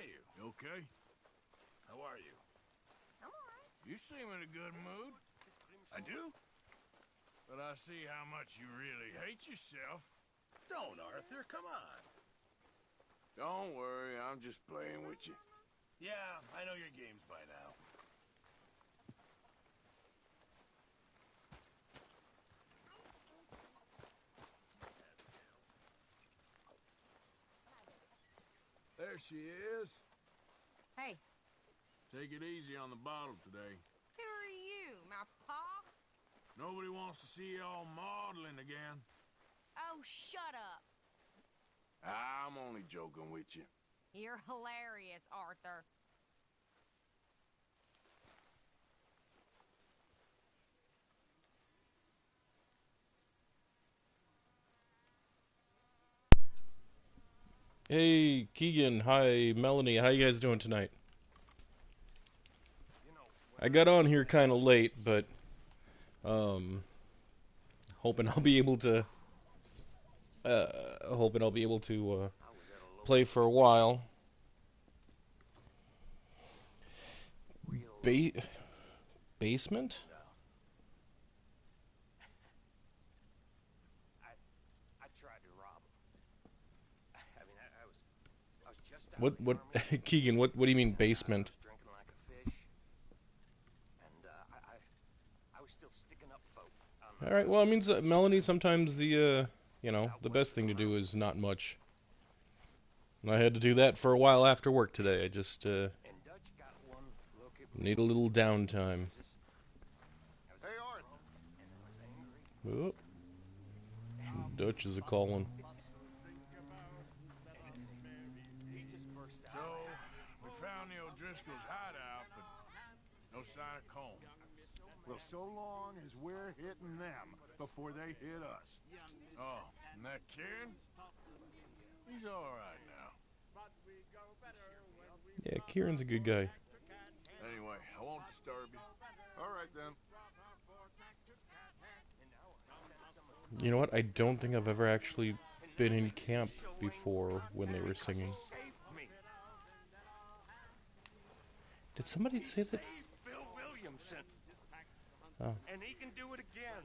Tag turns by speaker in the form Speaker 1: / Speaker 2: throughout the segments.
Speaker 1: you?
Speaker 2: You okay?
Speaker 1: How are you?
Speaker 3: I'm alright.
Speaker 2: You seem in a good mood.
Speaker 1: I do?
Speaker 2: But I see how much you really hate yourself.
Speaker 1: Don't, Arthur. Come on.
Speaker 2: Don't worry, I'm just playing with you.
Speaker 1: Yeah, I know your games by now.
Speaker 2: There she is.
Speaker 3: Hey,
Speaker 2: Take it easy on the bottle today.
Speaker 3: who are you, my pa?
Speaker 2: Nobody wants to see you all maudlin again.
Speaker 3: Oh, shut up.
Speaker 2: I'm only joking with you.
Speaker 3: You're hilarious, Arthur.
Speaker 4: Hey, Keegan. Hi, Melanie. How you guys doing tonight? I got on here kind of late, but um, hoping I'll be able to play for a while. Ba basement?
Speaker 5: I tried to rob him. I mean, I was just out
Speaker 4: What
Speaker 5: of the
Speaker 4: what
Speaker 5: army.
Speaker 4: Keegan, what do you mean basement?
Speaker 5: I was drinking like a fish, and I was still sticking up folk.
Speaker 4: All right. Well, it means Melanie, sometimes the the best thing to do is not much. I had to do that for a while after work today. I just
Speaker 5: And Dutch got one look at me.
Speaker 4: need a little downtime.
Speaker 1: Hey, Arthur.
Speaker 4: Oh, Dutch is a calling.
Speaker 5: He just burst
Speaker 2: So,
Speaker 5: out.
Speaker 2: we found the O'Driscoll's hideout, but no sign of Colm.
Speaker 6: Well, so long as we're hitting them before they hit us.
Speaker 2: Oh, and that Kieran? He's alright now.
Speaker 4: Yeah, Kieran's a good guy.
Speaker 2: Anyway, I won't disturb you.
Speaker 6: All right, then.
Speaker 4: You know what? I don't think I've ever actually been in camp before when they were singing.
Speaker 5: Saved me.
Speaker 4: Did somebody say that?
Speaker 5: Saved Bill Williamson.
Speaker 4: Oh.
Speaker 5: And he can do it again.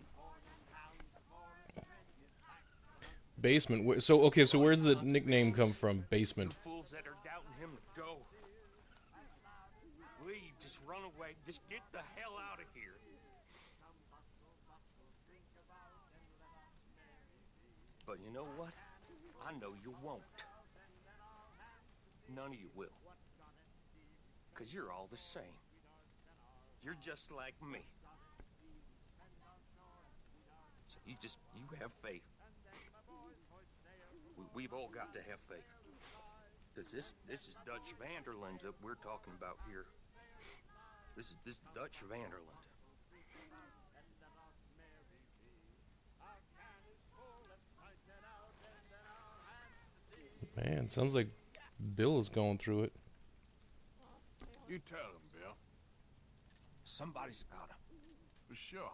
Speaker 4: Basement. So, okay, so where's the nickname come from? Basement.
Speaker 5: You fools that are doubting him, go. Leave. Just run away. Just get the hell out of here. But you know what? I know you won't. None of you will. 'Cause you're all the same. You're just like me. So you have faith. We've all got to have faith. Because this is Dutch Vanderland that we're talking about here. This is Dutch Vanderland.
Speaker 4: Man, sounds like Bill is going through it.
Speaker 2: You tell him, Bill.
Speaker 6: Somebody's got him.
Speaker 2: For sure.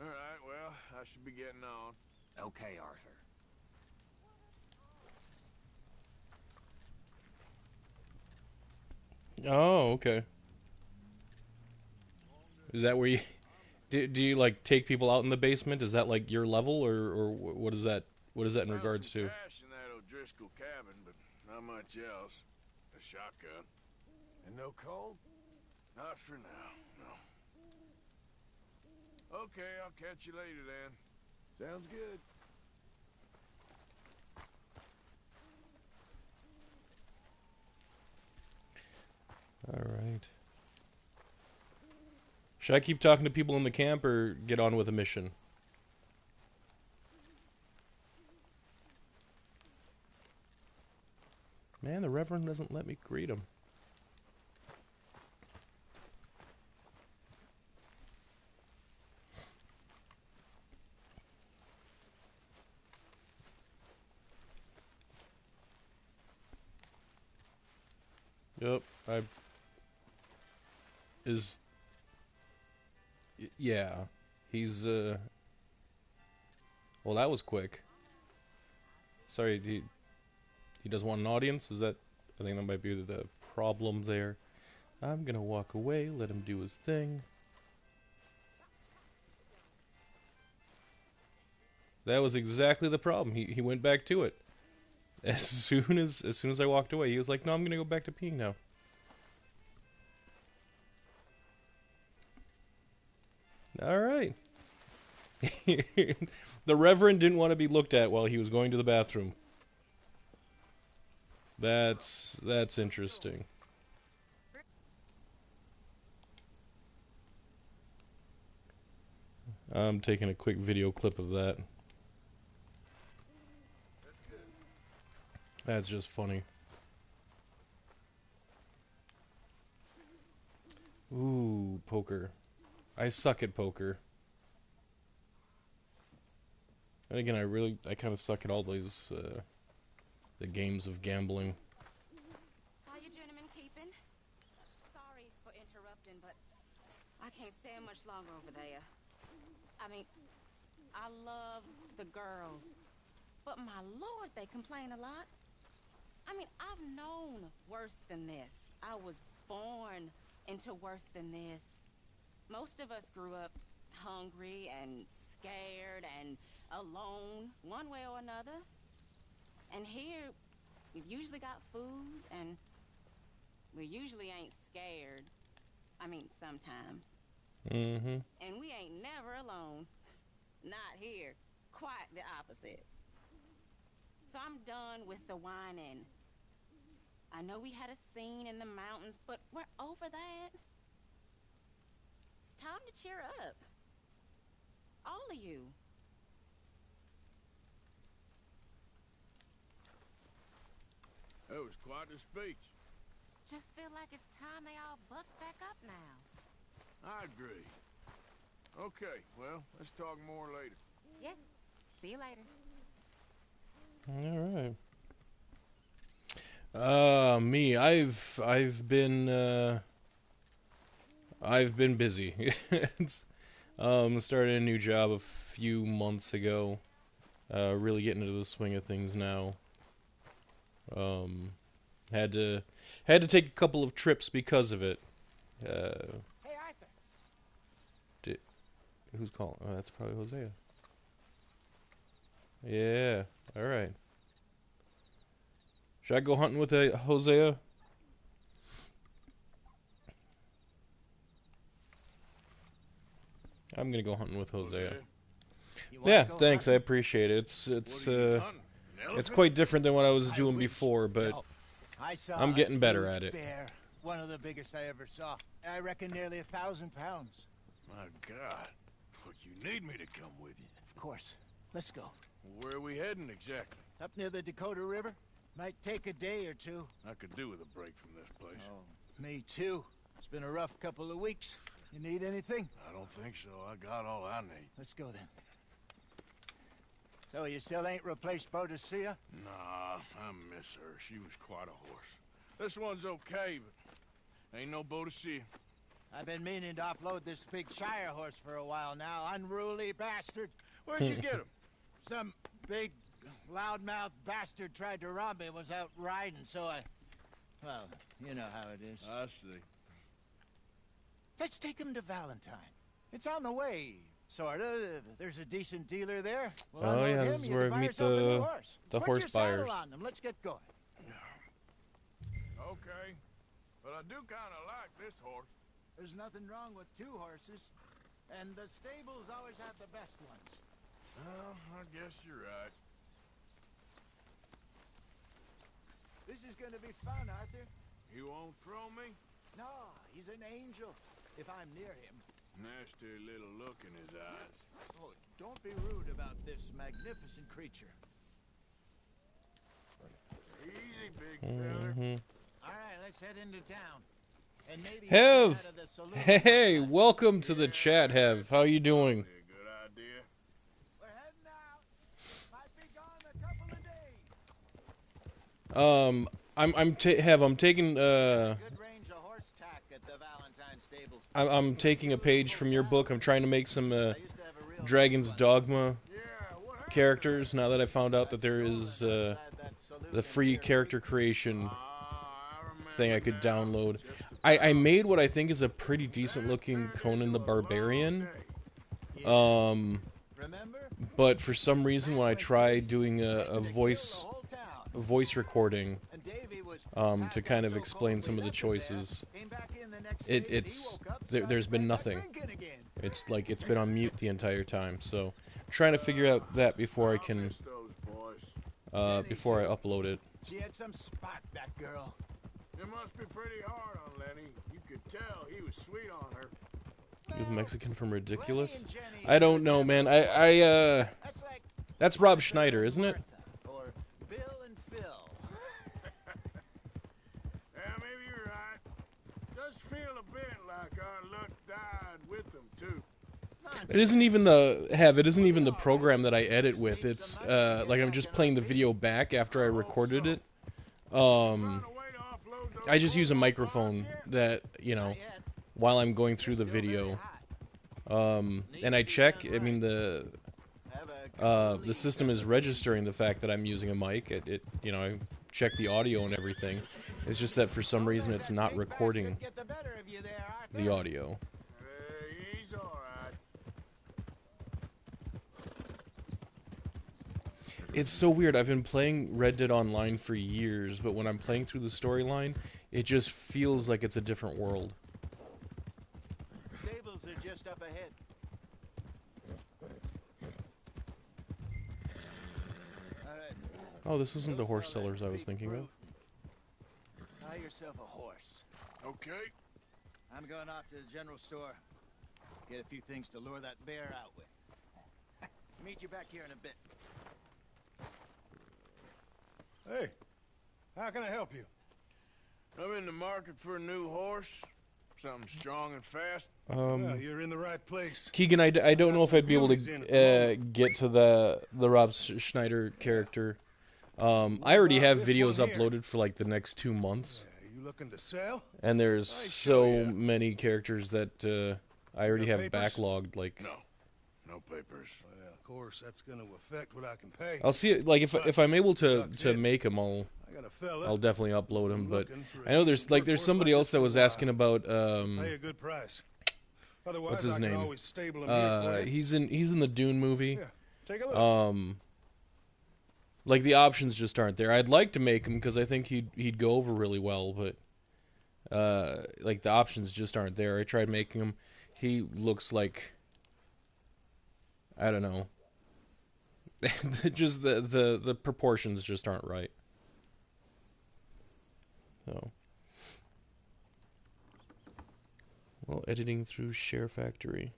Speaker 2: Alright, well, I should be getting on.
Speaker 5: Okay, Arthur.
Speaker 4: Oh, okay. Is that where you do you like take people out in the basement? Is that like your level, or what is that? What is that in
Speaker 2: Found
Speaker 4: regards
Speaker 2: some
Speaker 4: to?
Speaker 2: cash in that O'Driscoll cabin, but not much else. A shotgun.
Speaker 1: And no cold?
Speaker 2: Not for now, no. Okay, I'll catch you later then.
Speaker 1: Sounds good.
Speaker 4: All right. Should I keep talking to people in the camp or get on with a mission? Man, the Reverend doesn't let me greet him. Yep, yeah, he's, well, that was quick. Sorry, He doesn't want an audience? Is that... I think that might be the problem there. I'm gonna walk away, let him do his thing. That was exactly the problem. He went back to it. As soon as I walked away, he was like, "No, I'm gonna go back to peeing now." All right. The Reverend didn't want to be looked at while he was going to the bathroom. That's interesting. I'm taking a quick video clip of that. That's just funny. Ooh, poker. I suck at poker. And again, I kind of suck at all these, the games of gambling.
Speaker 7: How you gentlemen keeping? Sorry for interrupting, but I can't stand much longer over there. I mean, I love the girls, but my lord, they complain a lot. I mean, I've known worse than this. I was born into worse than this. Most of us grew up hungry and scared and alone, one way or another. And here, we've usually got food, and we usually ain't scared. I mean, sometimes.
Speaker 4: Mm-hmm.
Speaker 7: And we ain't never alone. Not here. Quite the opposite. So I'm done with the whining. I know we had a scene in the mountains, but we're over that. It's time to cheer up. All of you.
Speaker 2: That was quite a speech.
Speaker 7: Just feel like it's time they all buck back up now.
Speaker 2: I agree. Okay, well, let's talk more later.
Speaker 7: Yes. See you later.
Speaker 4: All right. Me, I've been busy. Started a new job a few months ago. Really getting into the swing of things now. Had to take a couple of trips because of it.
Speaker 6: Hey, Arthur.
Speaker 4: Who's calling? Oh, that's probably Hosea. Yeah. All right. Should I go hunting with Hosea? I'm gonna go hunting with Hosea. Yeah, thanks. I appreciate it. It's quite different than what I was doing before, but I'm getting better at it.
Speaker 6: Bear, one of the biggest I ever saw. I reckon nearly 1,000 pounds.
Speaker 1: My God. Look, you need me to come with you.
Speaker 6: Of course. Let's go.
Speaker 2: Where are we heading exactly?
Speaker 6: Up near the Dakota River. Might take a day or two.
Speaker 2: I could do with a break from this place.
Speaker 6: Oh, me too. It's been a rough couple of weeks. You need anything?
Speaker 1: I don't think so. I got all I need.
Speaker 6: Let's go then. So you still ain't replaced Boadicea?
Speaker 2: Nah, I miss her. She was quite a horse. This one's okay, but ain't no Boadicea.
Speaker 6: I've been meaning to offload this big Shire horse for a while now. Unruly bastard.
Speaker 2: Where'd you get him?
Speaker 6: Some big, loudmouth bastard tried to rob me and was out riding, so I... Well, you know how it is.
Speaker 2: I see.
Speaker 6: Let's take him to Valentine. It's on the way, sorta. There's a decent dealer there. We'll
Speaker 4: Oh,
Speaker 6: unload
Speaker 4: yeah,
Speaker 6: him,
Speaker 4: this is
Speaker 6: you
Speaker 4: where
Speaker 6: can
Speaker 4: I
Speaker 6: buy
Speaker 4: meet
Speaker 6: yourself a new
Speaker 4: the
Speaker 6: horse.
Speaker 4: horse
Speaker 6: Put your saddle
Speaker 4: buyers.
Speaker 6: on him. Let's get going.
Speaker 2: Okay, but I do kind of like this horse.
Speaker 6: There's nothing wrong with two horses, and the stables always have the best ones.
Speaker 2: Well, I guess you're right.
Speaker 6: This is gonna be fun, Arthur.
Speaker 2: You won't throw me?
Speaker 6: No, he's an angel. If I'm near him.
Speaker 2: Nasty little look in his eyes.
Speaker 6: Oh, don't be rude about this magnificent creature.
Speaker 2: Easy, big feller.
Speaker 6: All right, let's head into town. And maybe
Speaker 4: Hev!
Speaker 6: out of the saloon.
Speaker 4: Hey, welcome to the chat, Hev. How you doing?
Speaker 2: Be a good idea.
Speaker 6: We're heading out. Might be gone a couple of days.
Speaker 4: Hev, I'm taking
Speaker 6: Good range of horse tack at the Valentine stables.
Speaker 4: I'm taking a page from your book. I'm trying to make some
Speaker 6: I used to have a real
Speaker 4: Dragon's Dogma
Speaker 2: Yeah, what
Speaker 4: characters now that I found out that there is the free character creation thing I could download. I made what I think is a pretty decent looking Conan the Barbarian. But for some reason when I tried doing a voice recording to kind of explain some of the choices, there's been nothing. It's like it's been on mute the entire time. So trying to figure out that before I can before I upload it.
Speaker 6: She had some spot, that girl.
Speaker 2: It must be pretty hard on Lenny. You could tell he was sweet on her.
Speaker 4: You're Mexican from Ridiculous? I don't know, man. That's Rob Schneider, isn't it?
Speaker 6: Or Bill and Phil.
Speaker 2: Yeah, maybe you're right. Does feel a bit like our luck died with them too.
Speaker 4: It isn't even the program that I edit with. It's like I'm just playing the video back after I recorded it. I just use a microphone that, you know, while I'm going through the video. And I check, I mean, the system is registering the fact that I'm using a mic. It you know, I check the audio and everything. It's just that for some reason it's not recording the audio.
Speaker 2: He's alright.
Speaker 4: It's so weird. I've been playing Red Dead Online for years, but when I'm playing through the storyline, it just feels like it's a different world.
Speaker 6: Stables are just up ahead.
Speaker 4: Oh, this isn't the horse sellers I was thinking of.
Speaker 6: Buy yourself a horse.
Speaker 2: Okay.
Speaker 6: I'm going off to the general store. Get a few things to lure that bear out with. Meet you back here in a bit.
Speaker 1: Hey, how can I help you?
Speaker 2: I'm in the market for a new horse. Something strong and fast.
Speaker 1: Well, you're in the right place.
Speaker 4: Keegan, I don't know if I'd be able to get to the Rob Schneider character. I already have videos uploaded for like the next 2 months.
Speaker 1: You looking to sell?
Speaker 4: And there's so many characters that I already have backlogged. Like,
Speaker 2: No papers.
Speaker 1: Well, of course, that's going to affect what I can pay.
Speaker 4: I'll see it. Like if I'm able to make them, I'll definitely upload them. But I know there's somebody else that was asking about
Speaker 1: Pay a good price. Otherwise,
Speaker 4: what's his
Speaker 1: I can
Speaker 4: name?
Speaker 1: always stable him here for you.
Speaker 4: He's in the Dune movie.
Speaker 1: Yeah, take a look.
Speaker 4: Like the options just aren't there. I'd like to make him because I think he'd go over really well, but like the options just aren't there. I tried making him. He looks like, I don't know. Just the proportions just aren't right. So, well, editing through Share Factory.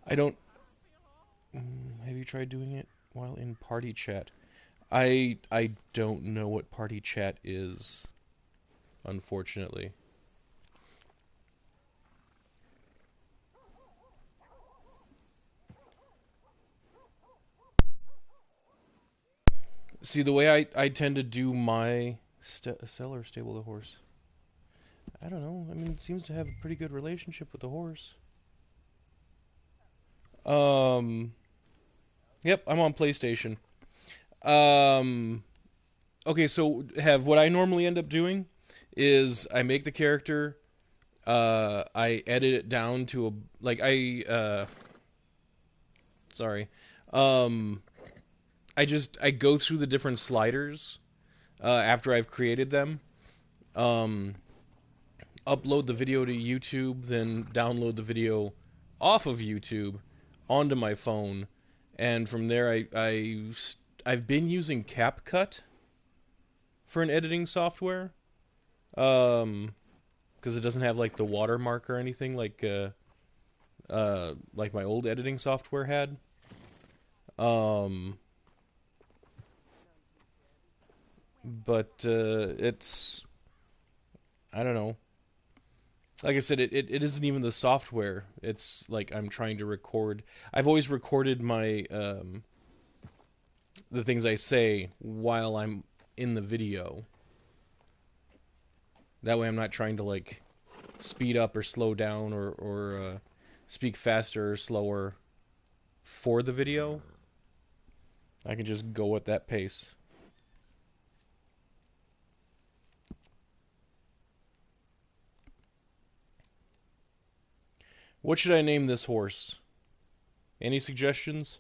Speaker 4: I don't. Have you tried doing it while in party chat? I don't know what party chat is, unfortunately. See, the way I tend to do my sell or stable the horse. I don't know. I mean, it seems to have a pretty good relationship with the horse. Yep, I'm on PlayStation. Okay, so what I normally end up doing is I make the character, I edit it down to a, like, I go through the different sliders, after I've created them, upload the video to YouTube, then download the video off of YouTube onto my phone, and from there I've been using CapCut for an editing software, because it doesn't have like the watermark or anything like my old editing software had. But it's, I don't know. Like I said, it isn't even the software. It's like I'm trying to record. I've always recorded my the things I say while I'm in the video. That way I'm not trying to like speed up or slow down or speak faster or slower. for the video, I can just go at that pace. What should I name this horse? Any suggestions?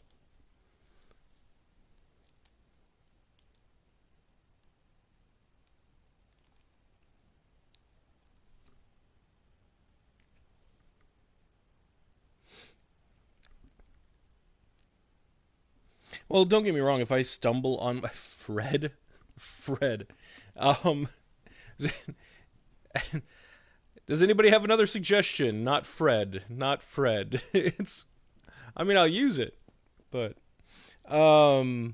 Speaker 4: Well, don't get me wrong, if I stumble on Fred, um, does anybody have another suggestion? Not Fred. It's, I mean, I'll use it, but, you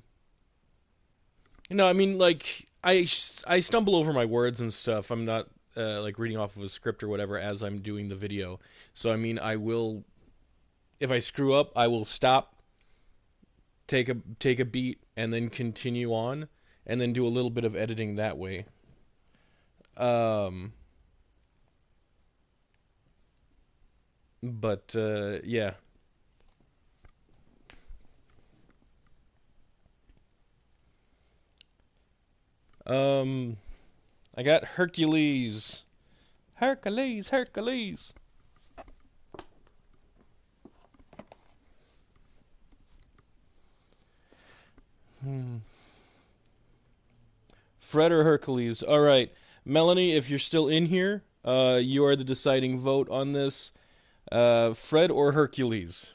Speaker 4: know, I mean, like, I stumble over my words and stuff. I'm not, like, reading off of a script or whatever as I'm doing the video. So, I mean, I will, if I screw up, I will stop, take a beat, and then continue on, and then do a little bit of editing that way. But yeah. I got Hercules. Hercules. Fred or Hercules? All right, Melanie, if you're still in here, you are the deciding vote on this. Fred or Hercules?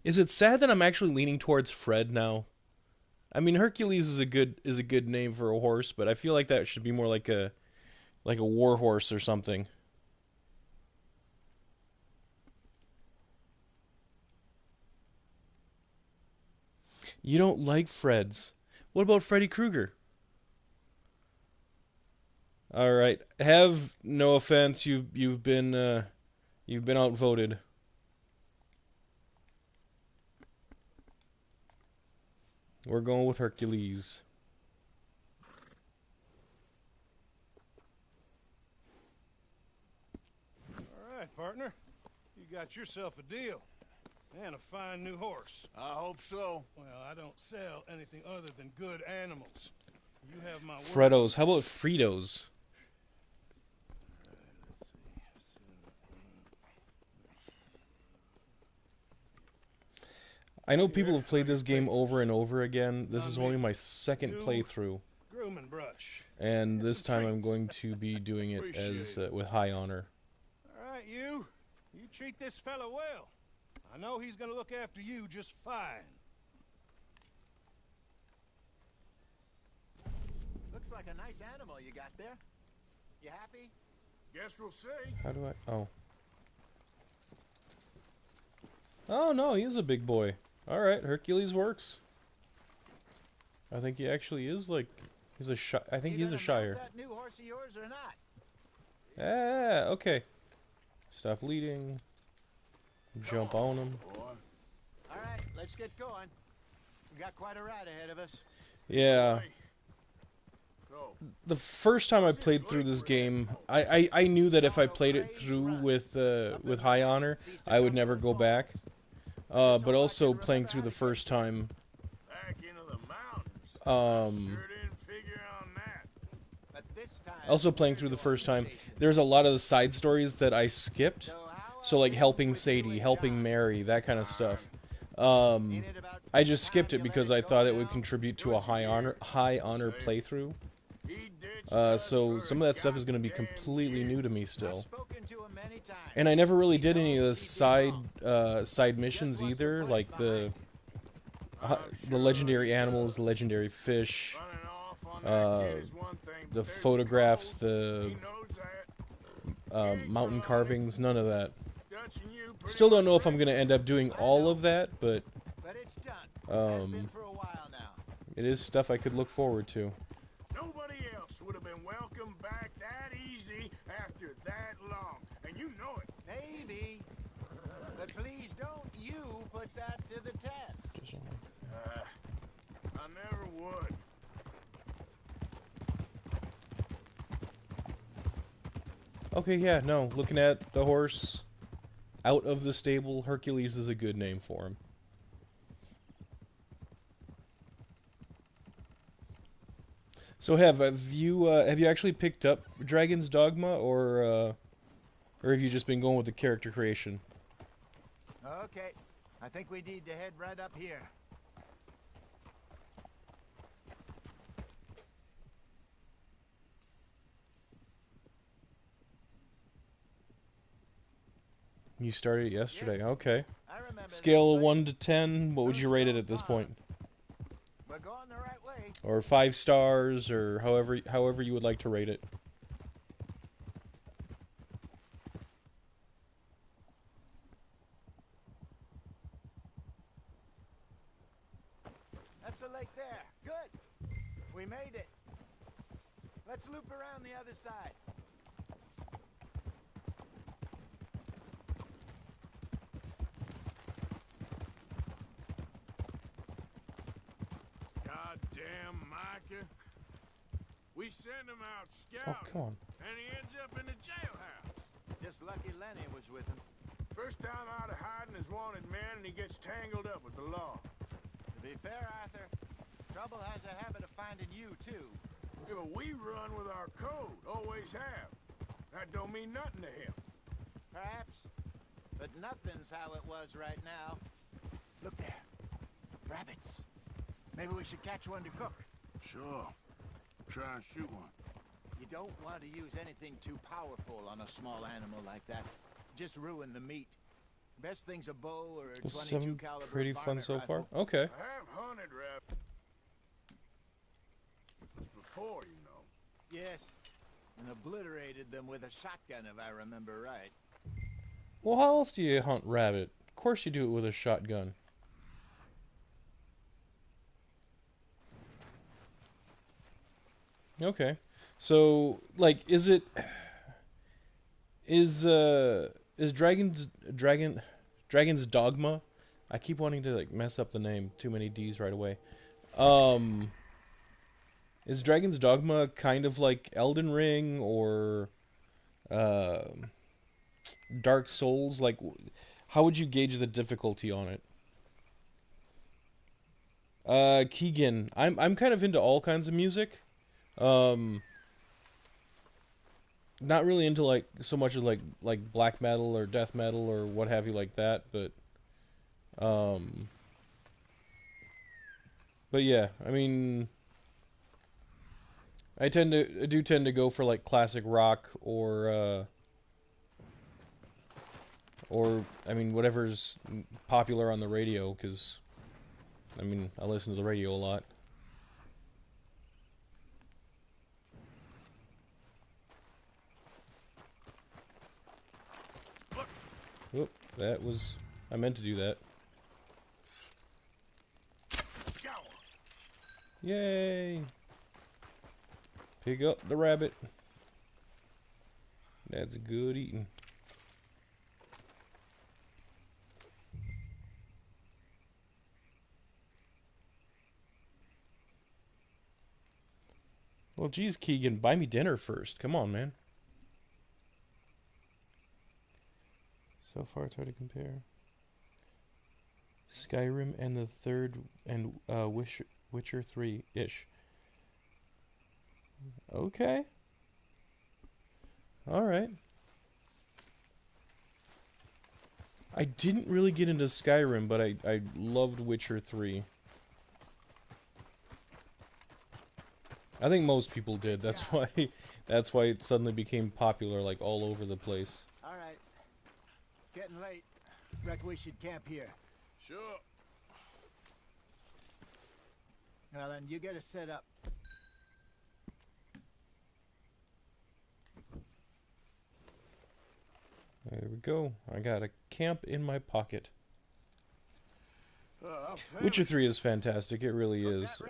Speaker 4: Is it sad that I'm actually leaning towards Fred now? I mean, Hercules is a good name for a horse, but I feel like that should be more like a war horse or something. You don't like Freds. What about Freddy Krueger? All right. Have no offense. You've been outvoted. We're going with Hercules.
Speaker 2: All right, partner. You got yourself a deal. And a fine new horse.
Speaker 1: I hope so.
Speaker 2: Well, I don't sell anything other than good animals. You have my word.
Speaker 4: Freddos. How about Fritos? I know people have played this game over and over again. This is only my second playthrough.
Speaker 2: Groom and brush.
Speaker 4: And this time I'm going to be doing it as with high honor.
Speaker 2: All right, you treat this fella well. I know he's gonna look after you just fine.
Speaker 6: Looks like a nice animal you got there. You happy?
Speaker 1: Guess we'll see.
Speaker 4: How do I... Oh. Oh, no, he is a big boy. Alright, Hercules works. I think he actually is, like... He's a I think he's a Shire.
Speaker 6: That new horse of yours or not?
Speaker 4: Ah, okay. Stop leading. Jump on him.
Speaker 6: All right, let's get going. We got quite a ride ahead of us.
Speaker 4: Yeah.
Speaker 1: So,
Speaker 4: The first time I played through this game, I knew that if I played it through with high honor, I would never go back. But also playing through the first time,
Speaker 1: back into the mountains. Sure didn't figure on that.
Speaker 6: But this time,
Speaker 4: also playing through the first time, there's a lot of the side stories that I skipped. So like helping Sadie, helping Mary, that kind of stuff. I just skipped it because I thought it would contribute to a high honor playthrough. So some of that stuff is going to be completely new to me still. And I never really did any of the side missions either, like the legendary animals, the legendary fish, the photographs, the mountain carvings, none of that. Still don't know if I'm going to end up doing all of that, but it is stuff I could look forward to.
Speaker 1: Nobody else would have been welcomed back that easy after that long, and you know it.
Speaker 6: Maybe. But please don't you put that to the test.
Speaker 1: I never would.
Speaker 4: Okay, yeah, no. Looking at the horse out of the stable, Hercules is a good name for him. So have you actually picked up Dragon's Dogma, or have you just been going with the character creation?
Speaker 6: Okay, I think we need to head right up here.
Speaker 4: You started it yesterday.
Speaker 6: Yes,
Speaker 4: Okay.
Speaker 6: I remember this
Speaker 4: Scale of
Speaker 6: place.
Speaker 4: 1 to 10, what would
Speaker 6: No
Speaker 4: you rate it
Speaker 6: stone
Speaker 4: at this
Speaker 6: farm.
Speaker 4: point?
Speaker 6: We're going the right way.
Speaker 4: Or 5 stars, or however you would like to rate it.
Speaker 6: That's the lake there. Good. We made it. Let's loop around the other side.
Speaker 2: Goddamn Micah. We send him out
Speaker 4: Oh,
Speaker 2: scouting,
Speaker 4: come on.
Speaker 2: and he ends up in the jailhouse.
Speaker 6: Just lucky Lenny was with him.
Speaker 2: First time out of hiding as wanted man, and he gets tangled up with the law.
Speaker 6: To be fair, Arthur, trouble has a habit of finding you, too.
Speaker 2: Yeah, but we run with our code, always have. That don't mean nothing to him.
Speaker 6: Perhaps. But nothing's how it was right now. Look there. Rabbits. Maybe we should catch one to cook.
Speaker 2: Sure. Try and shoot one.
Speaker 6: You don't want to use anything too powerful on a small animal like that. Just ruin the meat. Best thing's a bow or a
Speaker 4: This
Speaker 6: 22
Speaker 4: is
Speaker 6: caliber
Speaker 4: pretty fun
Speaker 6: varmint
Speaker 4: so far.
Speaker 6: rifle.
Speaker 4: Okay.
Speaker 2: I have hunted rabbits. It's before, you know.
Speaker 6: Yes. And obliterated them with a shotgun, if I remember right.
Speaker 4: Well, how else do you hunt rabbit? Of course you do it with a shotgun. Okay. So, like, is Dragon's Dogma? I keep wanting to like mess up the name. Too many D's right away. Is Dragon's Dogma kind of like Elden Ring or Dark Souls? Like, how would you gauge the difficulty on it? Keegan, I'm kind of into all kinds of music. Not really into like so much as like black metal or death metal or what have you like that, but yeah, I mean, I do tend to go for like classic rock or I mean whatever's popular on the radio, because I mean I listen to the radio a lot. Oop, that was... I meant to do that. Yay! Pick up the rabbit. That's good eating. Well, geez, Keegan, buy me dinner first. Come on, man. So far, it's hard to compare. Skyrim and the third, and Witcher 3-ish. Okay. Alright. I didn't really get into Skyrim, but I loved Witcher 3. I think most people did. That's why it suddenly became popular, like all over the place.
Speaker 6: All right. It's getting late. Reckon we should camp here.
Speaker 2: Sure.
Speaker 6: Well, then you get us set up.
Speaker 4: There we go. I got a camp in my pocket.
Speaker 2: I'll
Speaker 4: Witcher 3 is fantastic. It really is.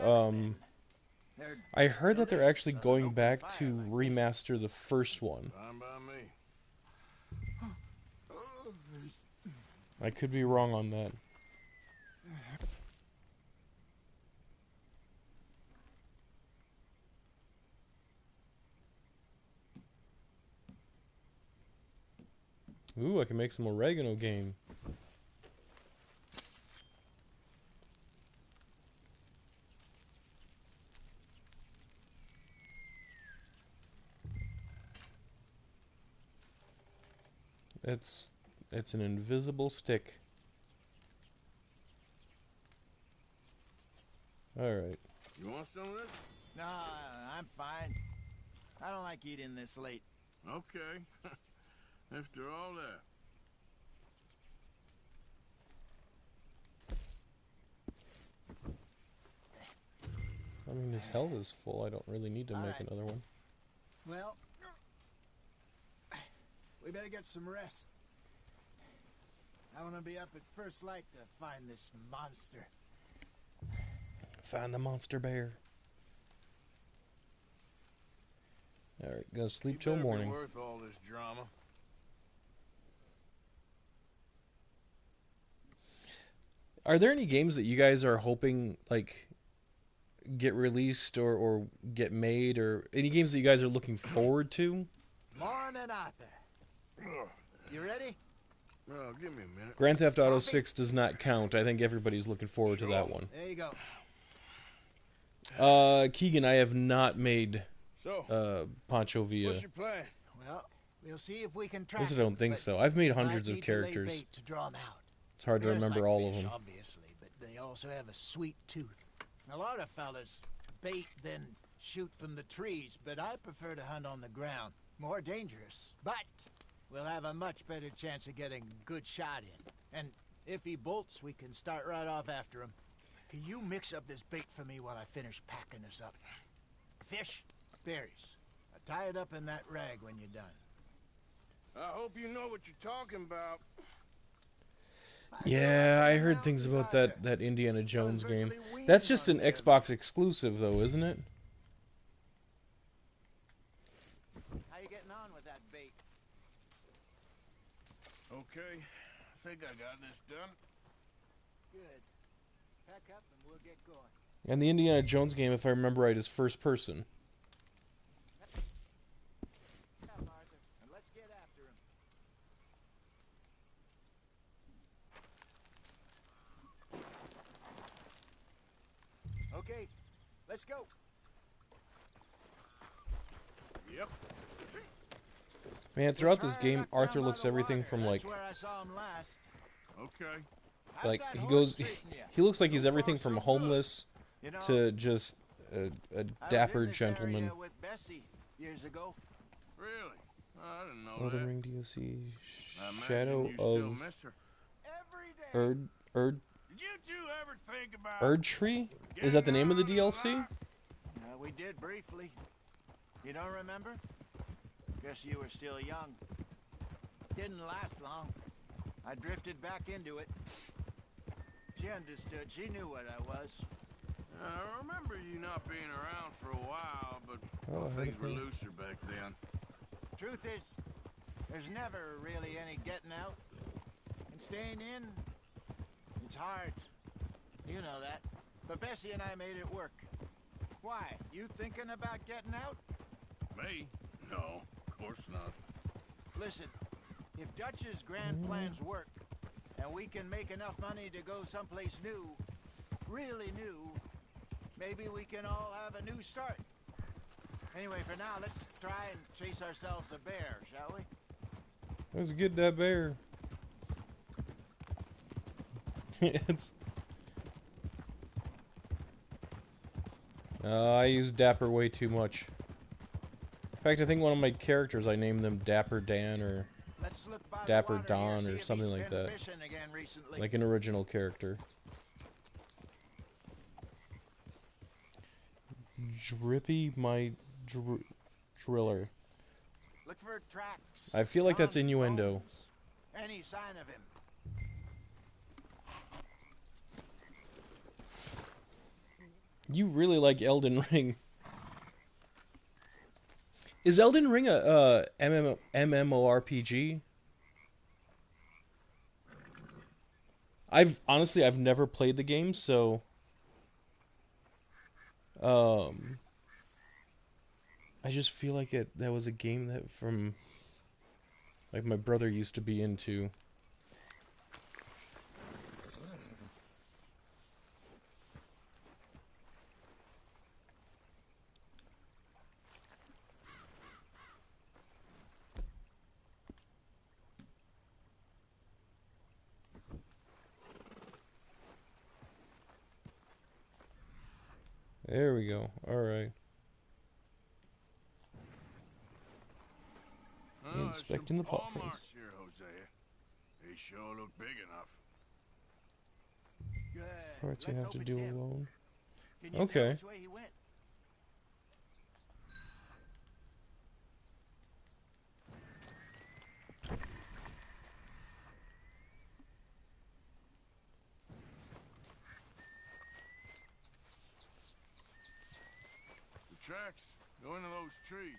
Speaker 4: I heard that they're actually going back to remaster the first one.
Speaker 2: Fine by me.
Speaker 4: I could be wrong on that. Ooh, I can make some oregano game. It's an invisible stick. Alright.
Speaker 2: You want some of this?
Speaker 6: No, I'm fine. I don't like eating this late.
Speaker 2: Okay. After all that.
Speaker 4: I mean, his health is full. I don't really need to
Speaker 6: All
Speaker 4: make
Speaker 6: right.
Speaker 4: another one.
Speaker 6: Well, we better get some rest. I want to be up at first light to find this monster.
Speaker 4: Find the monster bear. Alright, gonna sleep
Speaker 2: You
Speaker 4: till
Speaker 2: better be
Speaker 4: morning.
Speaker 2: worth all this drama.
Speaker 4: Are there any games that you guys are hoping, like, get released or get made, or any games that you guys are looking forward to?
Speaker 6: Morning, Arthur. You ready?
Speaker 2: Well, give me a minute.
Speaker 4: Grand Theft Auto
Speaker 6: Coffee?
Speaker 4: 6 does not count. I think everybody's looking forward to that one.
Speaker 6: There you go.
Speaker 4: Keegan, I have not made
Speaker 2: So,
Speaker 4: Pancho Villa.
Speaker 2: what's your plan?
Speaker 6: Well, we'll see if we can
Speaker 4: At
Speaker 6: track
Speaker 4: least I don't
Speaker 6: him,
Speaker 4: think
Speaker 6: but
Speaker 4: so. I've made
Speaker 6: we might
Speaker 4: hundreds of
Speaker 6: need to lay
Speaker 4: characters.
Speaker 6: bait to draw 'em out.
Speaker 4: It's hard to
Speaker 6: Bears
Speaker 4: remember
Speaker 6: like
Speaker 4: all of
Speaker 6: fish,
Speaker 4: them.
Speaker 6: obviously, but they also have a sweet tooth. A lot of fellas bait then shoot from the trees, but I prefer to hunt on the ground. More dangerous, but we'll have a much better chance of getting a good shot in. And if he bolts, we can start right off after him. Can you mix up this bait for me while I finish packing this up? Fish, berries. Tie it up in that rag when you're done.
Speaker 2: I hope you know what you're talking about.
Speaker 4: Yeah, I heard things about that Indiana Jones game. That's just an Xbox exclusive, though, isn't it?
Speaker 6: How you getting on with that bait?
Speaker 2: Okay, I think I got this done.
Speaker 6: Good. Pack up and we'll get going.
Speaker 4: And the Indiana Jones game, if I remember right, is first person.
Speaker 6: Come, Arthur, and let's get after him. Okay, let's go.
Speaker 2: Yep.
Speaker 4: Man, throughout this
Speaker 6: Try
Speaker 4: game,
Speaker 6: knock
Speaker 4: Arthur
Speaker 6: down
Speaker 4: looks
Speaker 6: by the
Speaker 4: everything
Speaker 6: water.
Speaker 4: from
Speaker 6: That's
Speaker 4: like
Speaker 6: where I saw him last.
Speaker 2: Okay.
Speaker 6: How's
Speaker 4: like
Speaker 6: that
Speaker 4: he
Speaker 6: horse
Speaker 4: goes
Speaker 6: treating ya?
Speaker 4: he looks like he's
Speaker 6: So
Speaker 4: everything
Speaker 6: far,
Speaker 4: from
Speaker 6: so good.
Speaker 4: homeless
Speaker 6: You know,
Speaker 4: to just a
Speaker 6: I was
Speaker 4: dapper
Speaker 6: in this
Speaker 4: gentleman.
Speaker 6: area with Bessie years ago.
Speaker 2: Really? I didn't know
Speaker 4: Elden
Speaker 2: that.
Speaker 4: Ring DLC,
Speaker 2: I imagine
Speaker 4: Shadow
Speaker 2: you still
Speaker 4: of
Speaker 2: miss her.
Speaker 6: Every day.
Speaker 2: Did you two ever think about
Speaker 4: Erdtree? Is that the name of the
Speaker 2: getting out
Speaker 4: DLC?
Speaker 2: lot?
Speaker 6: We did briefly. You don't remember? Guess you were still young. Didn't last long. I drifted back into it. She understood. She knew what I was.
Speaker 2: I remember you not being around for a while, but
Speaker 4: Oh, I
Speaker 2: things were
Speaker 4: haven't-
Speaker 2: looser back then.
Speaker 6: Truth is, there's never really any getting out. And staying in, it's hard. You know that. But Bessie and I made it work. Why? You thinking about getting out?
Speaker 2: Me? No, of course not.
Speaker 6: Listen, if Dutch's grand plans work, and we can make enough money to go someplace new, really new, maybe we can all have a new start. Anyway, for now, let's try and chase ourselves a bear, shall we?
Speaker 4: Let's get that bear. It's. I use Dapper way too much. In fact, I think one of my characters, I named them Dapper Dan or
Speaker 6: Let's look by the
Speaker 4: Dapper
Speaker 6: water
Speaker 4: Don
Speaker 6: here,
Speaker 4: or
Speaker 6: see if
Speaker 4: something
Speaker 6: he's
Speaker 4: like
Speaker 6: been
Speaker 4: that.
Speaker 6: fishing again recently.
Speaker 4: like an original character. Drippy, my driller.
Speaker 6: Look for tracks.
Speaker 4: I feel like that's
Speaker 6: Found
Speaker 4: innuendo.
Speaker 6: bones. Any sign of him?
Speaker 4: You really like Elden Ring. Is Elden Ring a MMORPG? I've never played the game, so I just feel like that was a game that from like my brother used to be into. There we go. Alright.
Speaker 2: Oh,
Speaker 4: Inspecting the
Speaker 2: paw
Speaker 4: paw prints.
Speaker 2: marks here, Hosea. They sure look big enough.
Speaker 6: Good.
Speaker 4: Parts you
Speaker 6: Let's
Speaker 4: have to
Speaker 6: open
Speaker 4: do
Speaker 6: him.
Speaker 4: alone.
Speaker 6: Can you tell
Speaker 4: Okay.
Speaker 6: which way he went?
Speaker 2: The tracks go into those trees.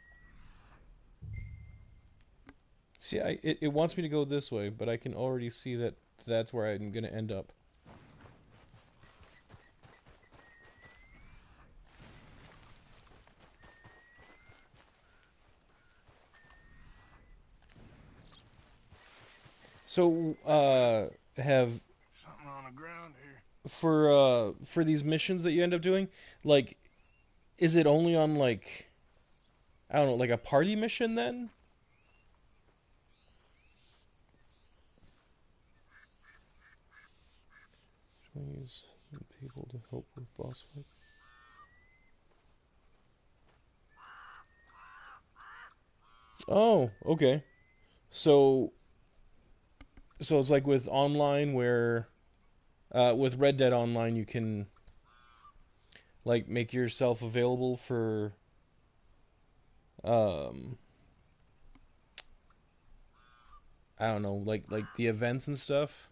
Speaker 4: See, it wants me to go this way, but I can already see that that's where I'm gonna end up. So, have
Speaker 2: Something on the ground here.
Speaker 4: for these missions that you end up doing, like, is it only on like, I don't know, like a party mission then? Use some people to help with boss fights. Oh, okay. So it's like with online where with Red Dead Online you can like make yourself available for I don't know, like the events and stuff.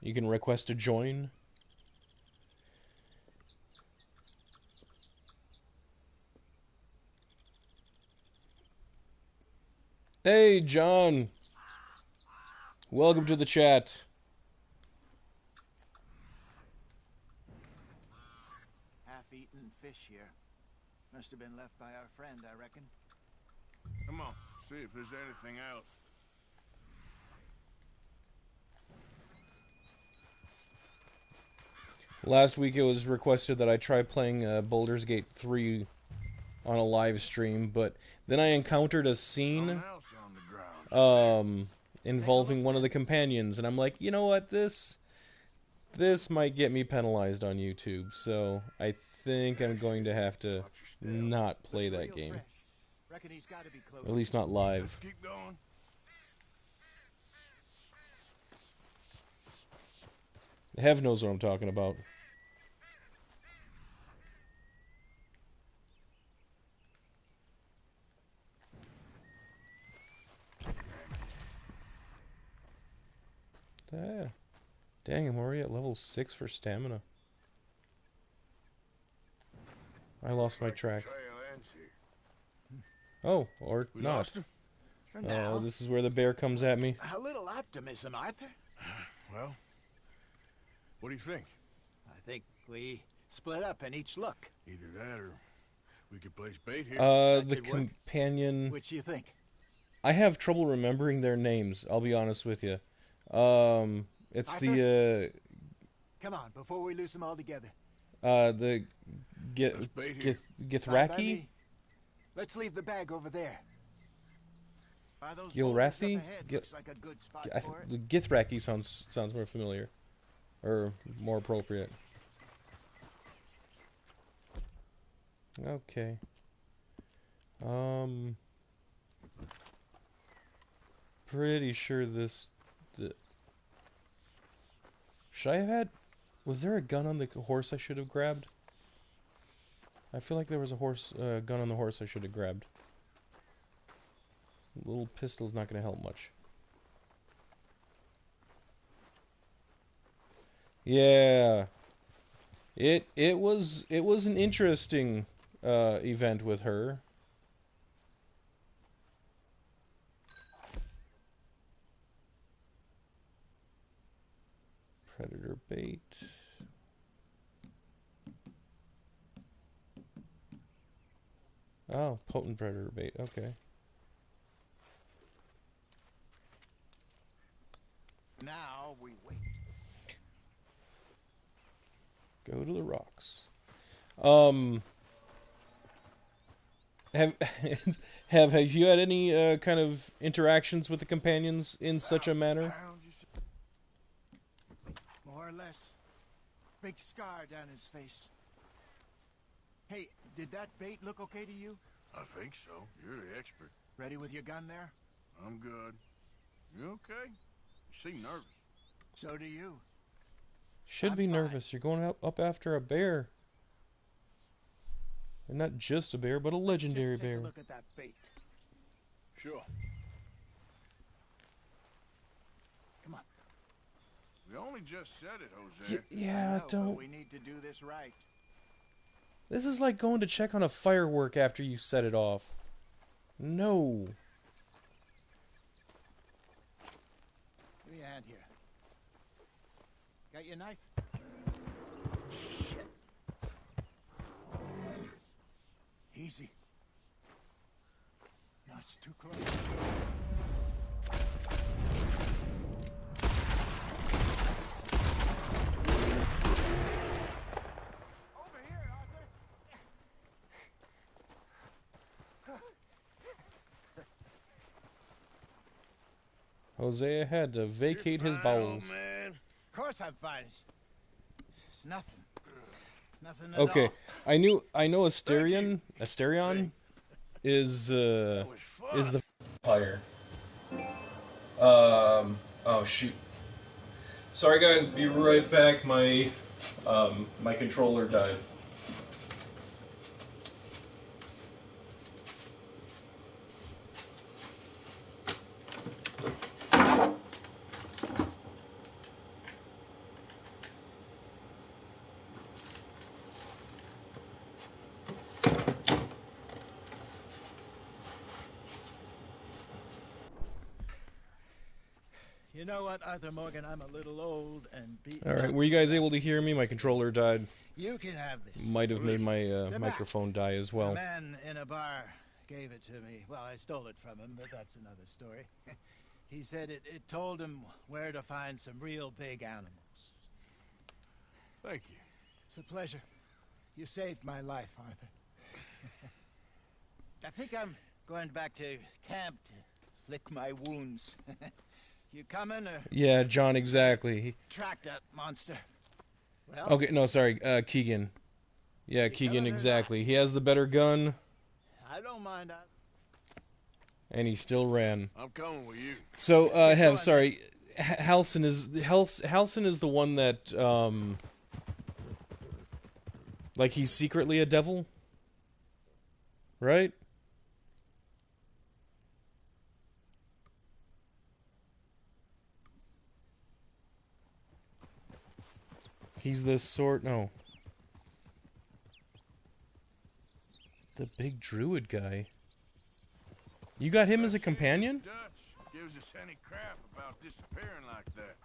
Speaker 4: You can request to join. Hey, John. Welcome to the chat.
Speaker 6: Half-eaten fish here. Must have been left by our friend, I reckon.
Speaker 2: Come on, see if there's anything else.
Speaker 4: Last week it was requested that I try playing Baldur's Gate 3 on a live stream, but then I encountered a scene
Speaker 2: Something else on the ground.
Speaker 4: involving one of the companions, and I'm like, you know what, this might get me penalized on YouTube, so I think I'm going to have to not play that game.
Speaker 6: Reckon he's gotta be close.
Speaker 4: At least not live.
Speaker 2: Let's keep going.
Speaker 4: Hev knows what I'm talking about. There. Dang, I'm already at level 6 for stamina. I lost my track.
Speaker 2: Trail ends here.
Speaker 4: Oh, or
Speaker 2: We
Speaker 4: not.
Speaker 2: lost her?
Speaker 6: For now,
Speaker 4: Oh, this is where the bear comes at me.
Speaker 6: a little optimism, Arthur.
Speaker 2: Well, what do you think?
Speaker 6: I think we split up and each look.
Speaker 2: Either that or we could place bait here.
Speaker 6: That
Speaker 4: The
Speaker 6: could work.
Speaker 4: companion...
Speaker 6: Which you think?
Speaker 4: I have trouble remembering their names, I'll be honest with you. It's
Speaker 6: Arthur?
Speaker 4: the,
Speaker 6: Come on, before we lose them all together.
Speaker 4: the
Speaker 2: There's bait here.
Speaker 6: Stand by
Speaker 4: Githraki?
Speaker 6: me. Let's leave the bag over there. By those
Speaker 4: Gilrathi?
Speaker 6: boulders up ahead,
Speaker 4: Gil-
Speaker 6: looks like a good spot for it.
Speaker 4: The Githraki sounds more familiar. Or more appropriate. Okay. Pretty sure should I have had... Was there a gun on the horse I should have grabbed? I feel like there was a gun on the horse I should have grabbed. Little pistol's not going to help much. Yeah. It was an interesting event with her. Predator bait. Oh, potent predator bait. Okay.
Speaker 6: Now we wait.
Speaker 4: Go to the rocks. Have have you had any kind of interactions with the companions in such a manner?
Speaker 6: More or less. Big scar down his face. Hey, did that bait look okay to you?
Speaker 2: I think so. You're the expert.
Speaker 6: Ready with your gun there?
Speaker 2: I'm good. You okay? You seem nervous.
Speaker 6: So do you.
Speaker 4: Should
Speaker 6: I'm
Speaker 4: be
Speaker 6: fine.
Speaker 4: nervous. You're going up after a bear. And not just a bear, but a legendary
Speaker 6: Just take
Speaker 4: bear.
Speaker 6: a look at that bait.
Speaker 2: Sure.
Speaker 6: Come on.
Speaker 2: We only just said it, Jose.
Speaker 4: Yeah,
Speaker 6: I know, but
Speaker 4: don't.
Speaker 6: we need to do this right.
Speaker 4: This is like going to check on a firework after you set it off. No.
Speaker 6: Give me a hand here. Got your knife? Shit. Easy. No, it's too close. Over here, Arthur.
Speaker 4: Hosea had to vacate his bowels.
Speaker 2: Oh, man.
Speaker 6: Of course I'm fine. It's nothing. Nothing at
Speaker 4: Okay,
Speaker 6: all.
Speaker 4: I know Asterion is
Speaker 2: That was fun.
Speaker 4: is the fire. Oh shoot. Sorry guys, be right back. My my controller died.
Speaker 6: You know what, Arthur Morgan? I'm a little old and beaten.
Speaker 4: All right,
Speaker 6: up.
Speaker 4: were you guys able to hear me? My controller died.
Speaker 6: You can have this.
Speaker 4: Might have made my
Speaker 6: It's a
Speaker 4: microphone die as
Speaker 6: A
Speaker 4: well.
Speaker 6: man in a bar gave it to me. Well, I stole it from him, but that's another story. He said it told him where to find some real big animals.
Speaker 2: Thank you.
Speaker 6: It's a pleasure. You saved my life, Arthur. I think I'm going back to camp to lick my wounds. You coming or
Speaker 4: Yeah, John, exactly.
Speaker 6: track that monster? Well,
Speaker 4: Okay, no, sorry, Keegan. Yeah, Keegan,
Speaker 6: coming or
Speaker 4: exactly. He has the better gun,
Speaker 6: I don't mind.
Speaker 4: and he still ran.
Speaker 2: I'm coming with you.
Speaker 4: So,
Speaker 6: going.
Speaker 4: Hev, sorry, Halson is the one that, like he's secretly a devil, right? He's the sort, no. The big druid guy. You got him as a companion?
Speaker 2: Dutch gives us any crap about disappearing like that.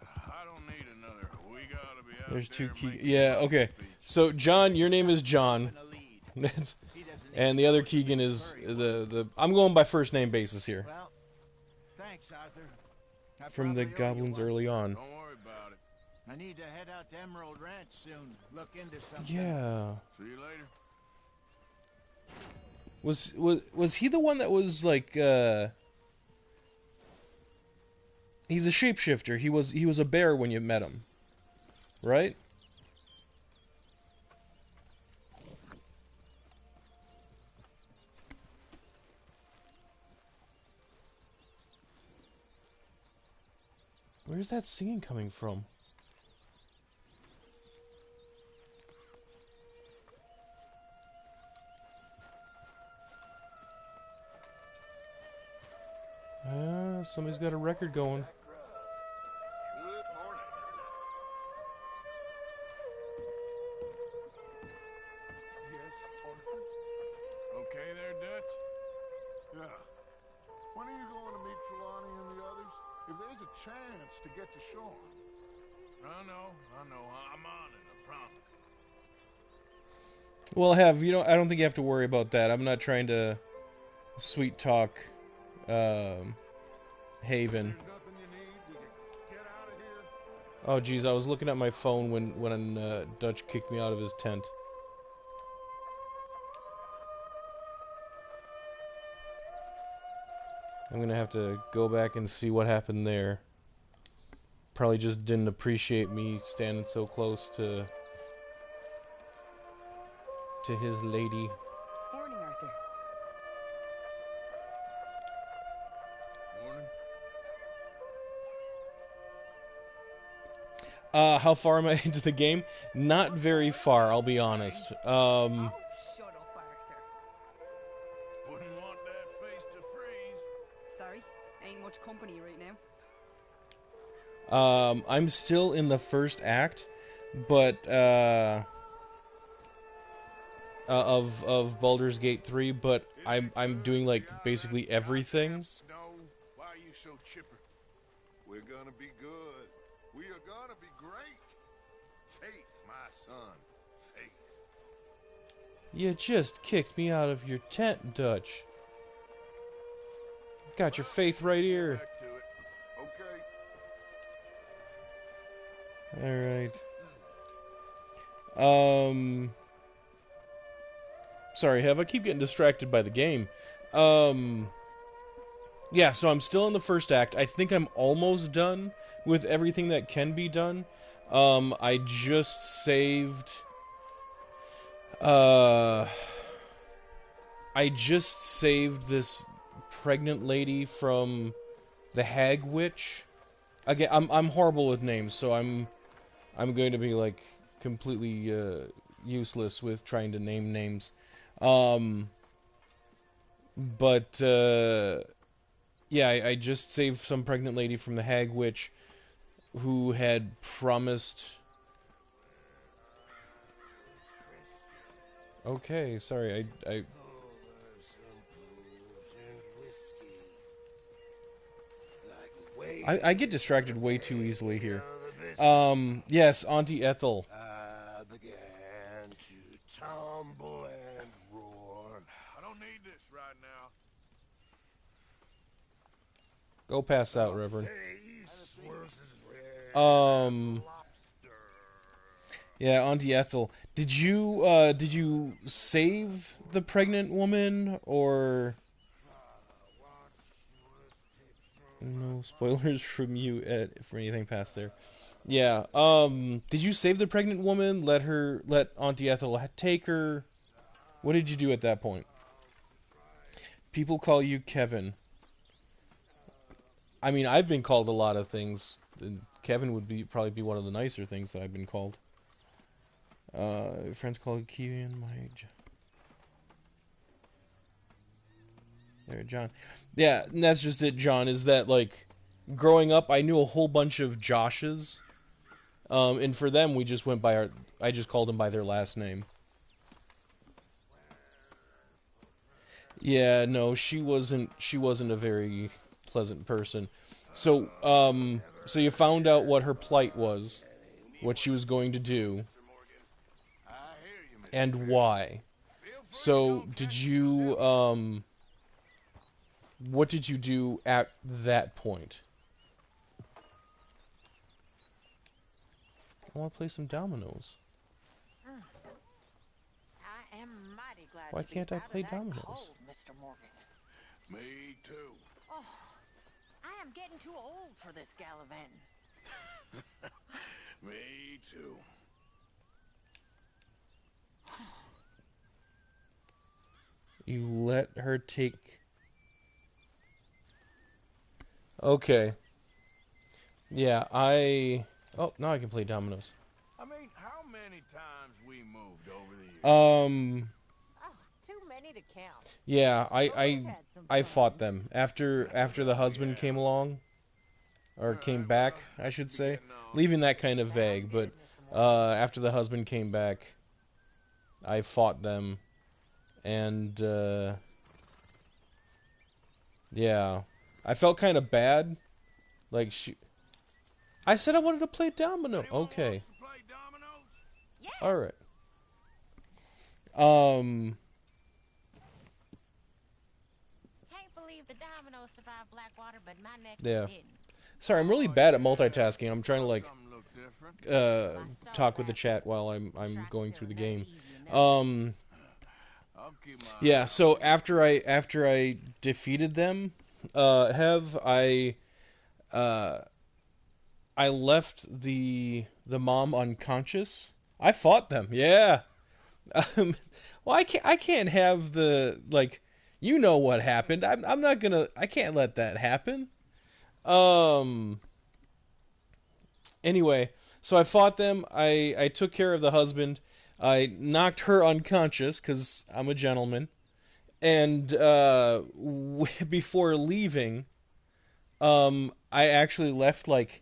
Speaker 2: I don't need another. We gotta be out
Speaker 4: There's two
Speaker 2: there
Speaker 4: key.
Speaker 2: making
Speaker 4: Yeah,
Speaker 2: love
Speaker 4: okay.
Speaker 2: speech.
Speaker 4: So, John, your name is John.
Speaker 6: In a lead.
Speaker 4: That's,
Speaker 6: He doesn't
Speaker 4: and the other Keegan is the. I'm going by first name basis here.
Speaker 6: Well, thanks, Arthur. I
Speaker 4: From the
Speaker 6: probably owe you
Speaker 4: goblins
Speaker 6: one.
Speaker 4: early on.
Speaker 2: Don't worry about it.
Speaker 6: I need to head out to Emerald Ranch soon. Look into something.
Speaker 4: Yeah.
Speaker 2: See you later.
Speaker 4: Was he the one that was like he's a shapeshifter. He was a bear when you met him. Right? Where's that singing coming from? Somebody's got a record going.
Speaker 2: Good morning.
Speaker 1: Yes, Arthur?
Speaker 2: Okay there, Dutch?
Speaker 1: Yeah. When are you going to meet Trelawney and the others? If there's a chance to get to shore.
Speaker 2: I know. I'm on it, I promise.
Speaker 4: Well, I don't think you have to worry about that. I'm not trying to sweet talk Haven.
Speaker 1: There's nothing you need. We can
Speaker 4: Oh, geez, I was looking at my phone when Dutch kicked me out of his tent. I'm gonna have to go back and see what happened there. Probably just didn't appreciate me standing so close to his lady.
Speaker 8: Morning, Arthur.
Speaker 2: Morning.
Speaker 4: How far am I into the game? Not very far, I'll be honest.
Speaker 8: Oh, shut up, Arthur.
Speaker 2: Wouldn't want that face to freeze.
Speaker 8: Sorry, ain't much company right now.
Speaker 4: I'm still in the first act, but of Baldur's Gate 3, but I'm doing like basically everything.
Speaker 2: Snow, why are you so chipper?
Speaker 9: We're gonna be good. We are gonna be great. Faith, my son. Faith.
Speaker 4: You just kicked me out of your tent, Dutch. Got your faith right here.
Speaker 2: Back to it.
Speaker 9: Okay.
Speaker 4: Alright. Sorry, Hev, I keep getting distracted by the game. Yeah, so I'm still in the first act. I think I'm almost done with everything that can be done. I just saved... I just saved this pregnant lady from the Hag Witch. Again, I'm horrible with names, so I'm going to be like completely useless with trying to name names. Yeah, I just saved some pregnant lady from the Hag Witch who had promised... Okay, sorry, I get distracted way too easily here. Yes, Auntie Ethel.
Speaker 9: I began to tumble and roar.
Speaker 2: I don't need this right now.
Speaker 4: Go pass out, Reverend.
Speaker 9: Face was as red
Speaker 4: Yeah, Auntie Ethel. Did you save the pregnant woman, or... No spoilers from you, Ed, for anything past there. Yeah, did you save the pregnant woman? Let Auntie Ethel take her? What did you do at that point? People call you Kevin. I mean, I've been called a lot of things. And Kevin would probably be one of the nicer things that I've been called. Friends call you Keegan, my age. There, John. Yeah, and that's just it, John, is that, like, growing up, I knew a whole bunch of Joshes. And for them, we just went by I just called them by their last name. Yeah, no, she wasn't a very pleasant person. So, so you found out what her plight was, what she was going to do, and why. So, did you, what did you do at that point? I want to play some dominoes.
Speaker 10: I am mighty glad
Speaker 4: Why
Speaker 10: to be
Speaker 4: can't I
Speaker 10: out of
Speaker 4: play
Speaker 10: that
Speaker 4: dominoes?
Speaker 10: cold, Mr. Morgan.
Speaker 2: Me too.
Speaker 10: Oh, I am getting too old for this gallivanting.
Speaker 2: Me too.
Speaker 4: You let her take... Okay. Yeah, Oh, now I can play dominoes.
Speaker 2: I mean, how many times we moved over the years?
Speaker 10: Oh, too many to count.
Speaker 4: Yeah,
Speaker 10: We've had some
Speaker 4: I
Speaker 10: fun.
Speaker 4: fought them. After the husband came along, or came back, I should say. Leaving that kind of vague, but after the husband came back, I fought them, and yeah, I felt kind of bad. Like I said I wanted to play domino. Okay.
Speaker 7: Yeah.
Speaker 4: All right.
Speaker 3: Can't believe the dominoes survived Blackwater, but my necklace
Speaker 4: Yeah.
Speaker 3: didn't.
Speaker 4: Sorry, I'm really bad at multitasking. I'm trying to like talk with the chat while I'm going through the game.
Speaker 2: I'll keep my
Speaker 4: Yeah.
Speaker 2: eye
Speaker 4: So
Speaker 2: out.
Speaker 4: after I defeated them, I left the mom unconscious. I fought them. Yeah. Well, I can't have the like. You know what happened. I'm not gonna. I can't let that happen. Anyway, so I fought them. I took care of the husband. I knocked her unconscious because I'm a gentleman. And before leaving, I actually left like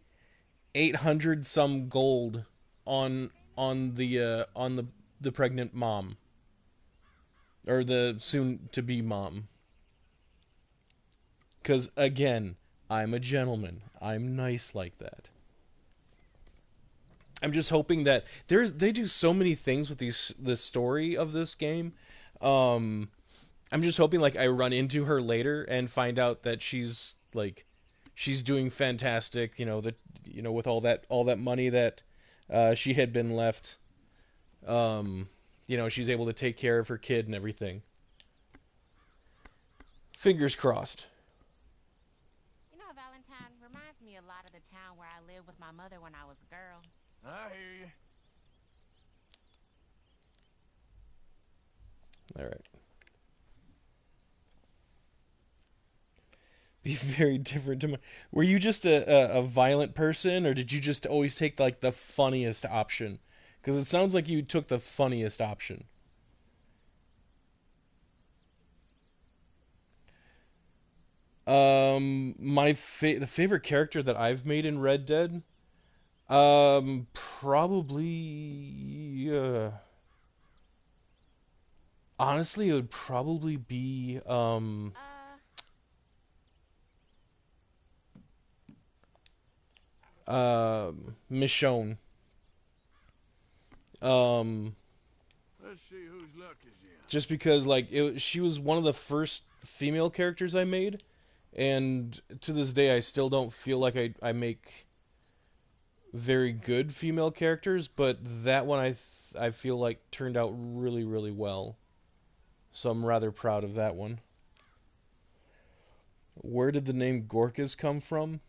Speaker 4: 800 some gold on the pregnant mom, or the soon to be mom. Because again, I'm a gentleman. I'm nice like that. I'm just hoping that they do so many things with the story of this game. I'm just hoping like I run into her later and find out that she's doing fantastic. With all that money that she had been left. She's able to take care of her kid and everything. Fingers crossed.
Speaker 3: Valentine reminds me a lot of the town where I lived with my mother when I was a girl.
Speaker 2: I hear you.
Speaker 4: All right. Be very different to my... Were you just a violent person, or did you just always take like the funniest option? Because it sounds like you took the funniest option. The favorite character that I've made in Red Dead, probably, honestly, it would probably be, Michonne.
Speaker 2: Let's see whose luck is in.
Speaker 4: Just because, like, she was one of the first female characters I made, and to this day, I still don't feel like I make very good female characters, but that one I feel like turned out really, really well. So I'm rather proud of that one. Where did the name Gorkous come from?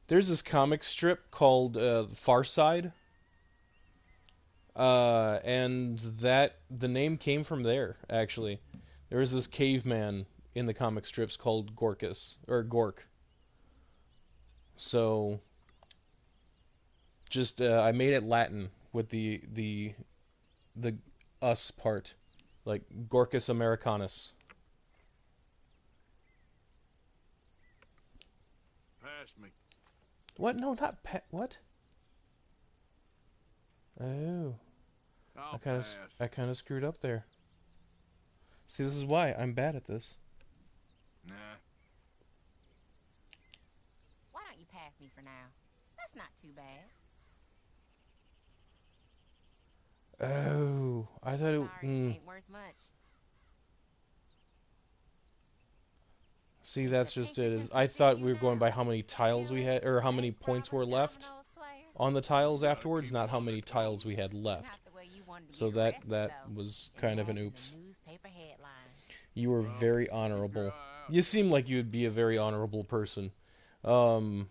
Speaker 4: There's this comic strip called Far Side. And the name came from there, actually. There was this caveman in the comic strips called Gorkous, or Gork. So, just, I made it Latin with the us part. Like, Gorkous Americanus.
Speaker 2: Pass me.
Speaker 4: What? No, not what? Oh.
Speaker 2: I'll
Speaker 4: I kind of screwed up there. See, this is why I'm bad at this.
Speaker 2: Nah.
Speaker 3: Why don't you pass me for now? That's not too bad.
Speaker 4: Oh, I thought it.
Speaker 3: Sorry, it ain't worth much.
Speaker 4: See, that's just it. I thought we were going by how many tiles we had, or how many points were left on the tiles afterwards, not how many tiles we had left. So that was kind of an oops. You were very honorable. You seem like you would be a very honorable person. I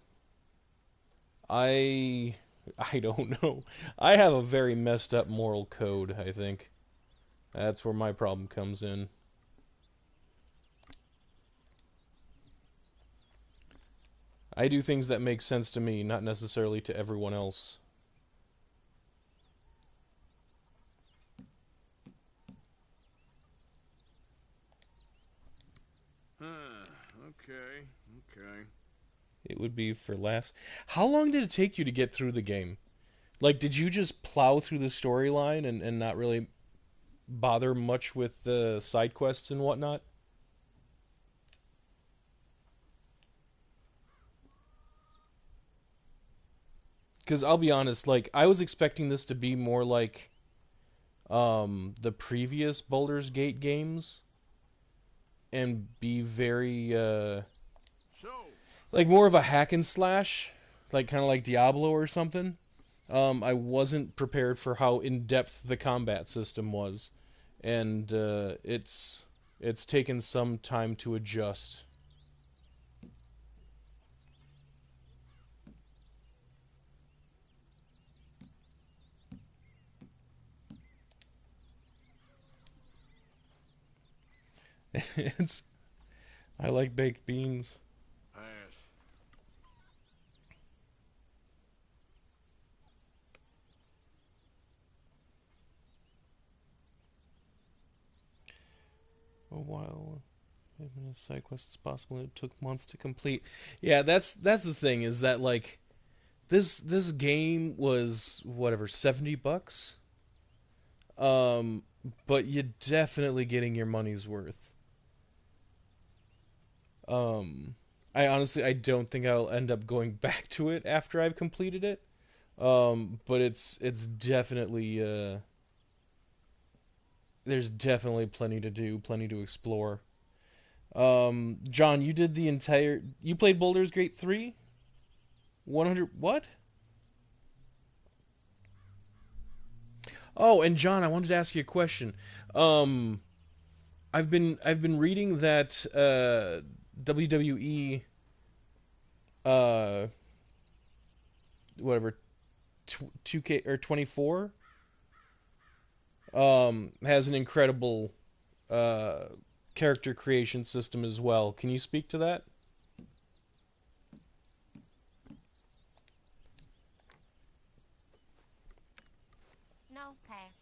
Speaker 4: don't know. I have a very messed up moral code, I think. That's where my problem comes in. I do things that make sense to me, not necessarily to everyone else.
Speaker 2: Okay.
Speaker 4: It would be for last. How long did it take you to get through the game? Like, did you just plow through the storyline and not really bother much with the side quests and whatnot? Because I'll be honest, like, I was expecting this to be more like the previous Baldur's Gate games and be very like more of a hack and slash, like kind of like Diablo or something. I wasn't prepared for how in-depth the combat system was, and it's taken some time to adjust. I like baked beans.
Speaker 2: Pass.
Speaker 4: A while. As many side quests as possible. It took months to complete. Yeah, that's the thing, is that like this game was whatever, $70. But you're definitely getting your money's worth. I don't think I'll end up going back to it after I've completed it. But it's definitely there's definitely plenty to do, plenty to explore. John, you played Baldur's Gate 3? 100 what? Oh, and John, I wanted to ask you a question. I've been reading that WWE whatever 2K or 24 has an incredible character creation system as well. Can you speak to that?
Speaker 3: No, pass.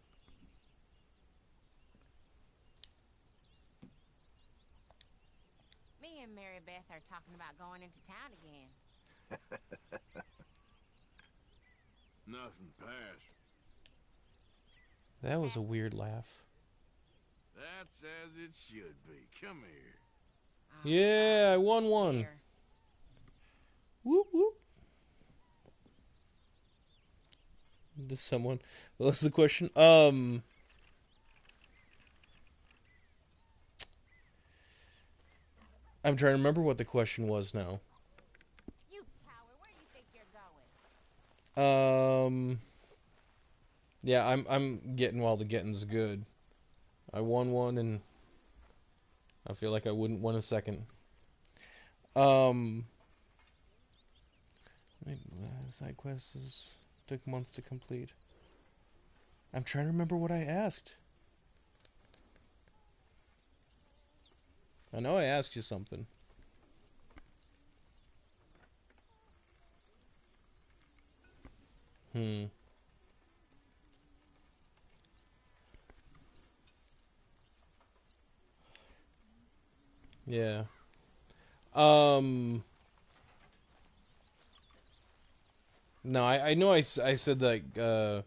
Speaker 3: Me and Mary Beth are talking about going into town again.
Speaker 2: Nothing, pass.
Speaker 4: That was a weird laugh.
Speaker 2: That's as it should be. Come here.
Speaker 3: Oh,
Speaker 4: Yeah, I won one.
Speaker 3: here.
Speaker 4: Whoop whoop. Does someone? What's the question? I'm trying to remember what the question was now.
Speaker 3: You coward, where do you think you're going?
Speaker 4: Yeah, I'm getting while the getting's good. I won one, and I feel like I wouldn't win a second. Side quests took months to complete. I'm trying to remember what I asked. I know I asked you something. Yeah. No, I know I said that,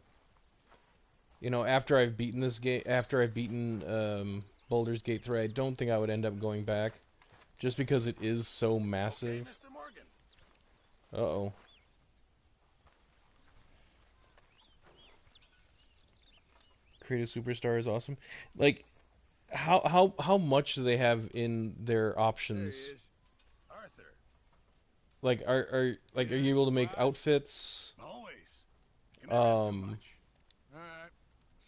Speaker 4: after I've beaten this game, after I've beaten, Baldur's Gate 3, I don't think I would end up going back. Just because it is so massive.
Speaker 9: Okay, Mr. Morgan.
Speaker 4: Uh-oh. Create a superstar is awesome. Like, how much do they have in their options?
Speaker 2: There he is.
Speaker 9: Arthur.
Speaker 4: Like, are you able to make outfits?
Speaker 9: Always. You can never have too much.
Speaker 2: All right.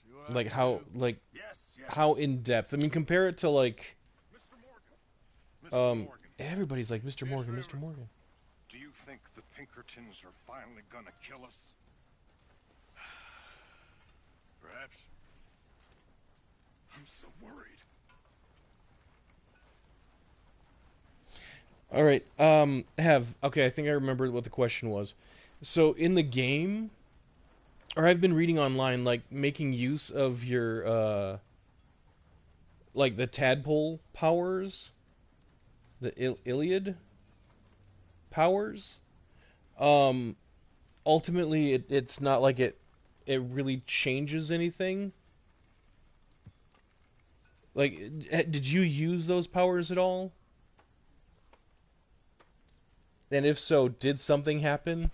Speaker 2: See what I
Speaker 4: Like
Speaker 2: can
Speaker 4: how
Speaker 2: do.
Speaker 4: like
Speaker 9: Yes.
Speaker 4: how in depth? I mean, compare it to like
Speaker 9: Mr. Morgan. Mr. Morgan.
Speaker 4: everybody's like Mr.
Speaker 9: Yes,
Speaker 4: Morgan,
Speaker 9: sir.
Speaker 4: Mr. Morgan.
Speaker 9: Do you think the Pinkertons are finally gonna kill us?
Speaker 2: Perhaps.
Speaker 9: I'm so worried.
Speaker 4: All right. Okay, I think I remember what the question was. So in the game, or I've been reading online, like making use of your like the tadpole powers, the Iliad powers. Ultimately, it's not like it really changes anything. Like, did you use those powers at all? And if so, did something happen?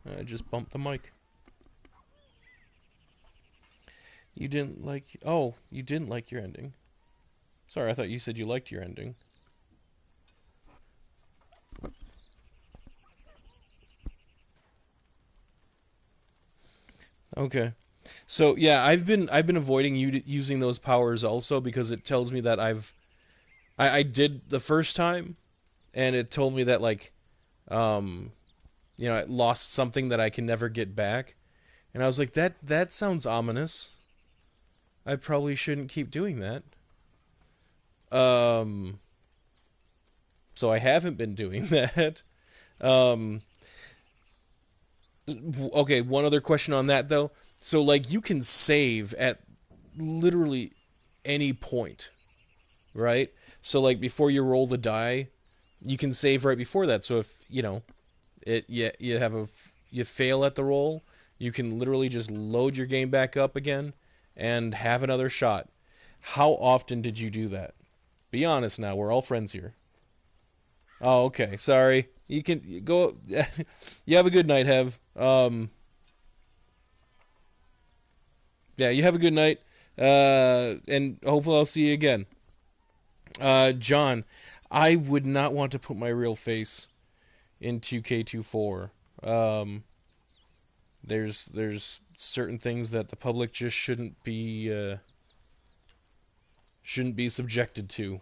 Speaker 4: I just bumped the mic. You didn't like... Oh, you didn't like your ending. Sorry, I thought you said you liked your ending. Okay. So yeah, I've been avoiding using those powers also because it tells me that I did the first time, and it told me that like I lost something that I can never get back, and I was like that sounds ominous. I probably shouldn't keep doing that. So I haven't been doing that. Um, okay, one other question on that though. So like you can save at literally any point, right? So like before you roll the die, you can save right before that. So if you fail at the roll, you can literally just load your game back up again and have another shot. How often did you do that? Be honest now. We're all friends here. Oh, okay. Sorry. You can go. You have a good night, Hev. Yeah, you have a good night. And hopefully I'll see you again. John, I would not want to put my real face in 2K24. There's certain things that the public just shouldn't be subjected to.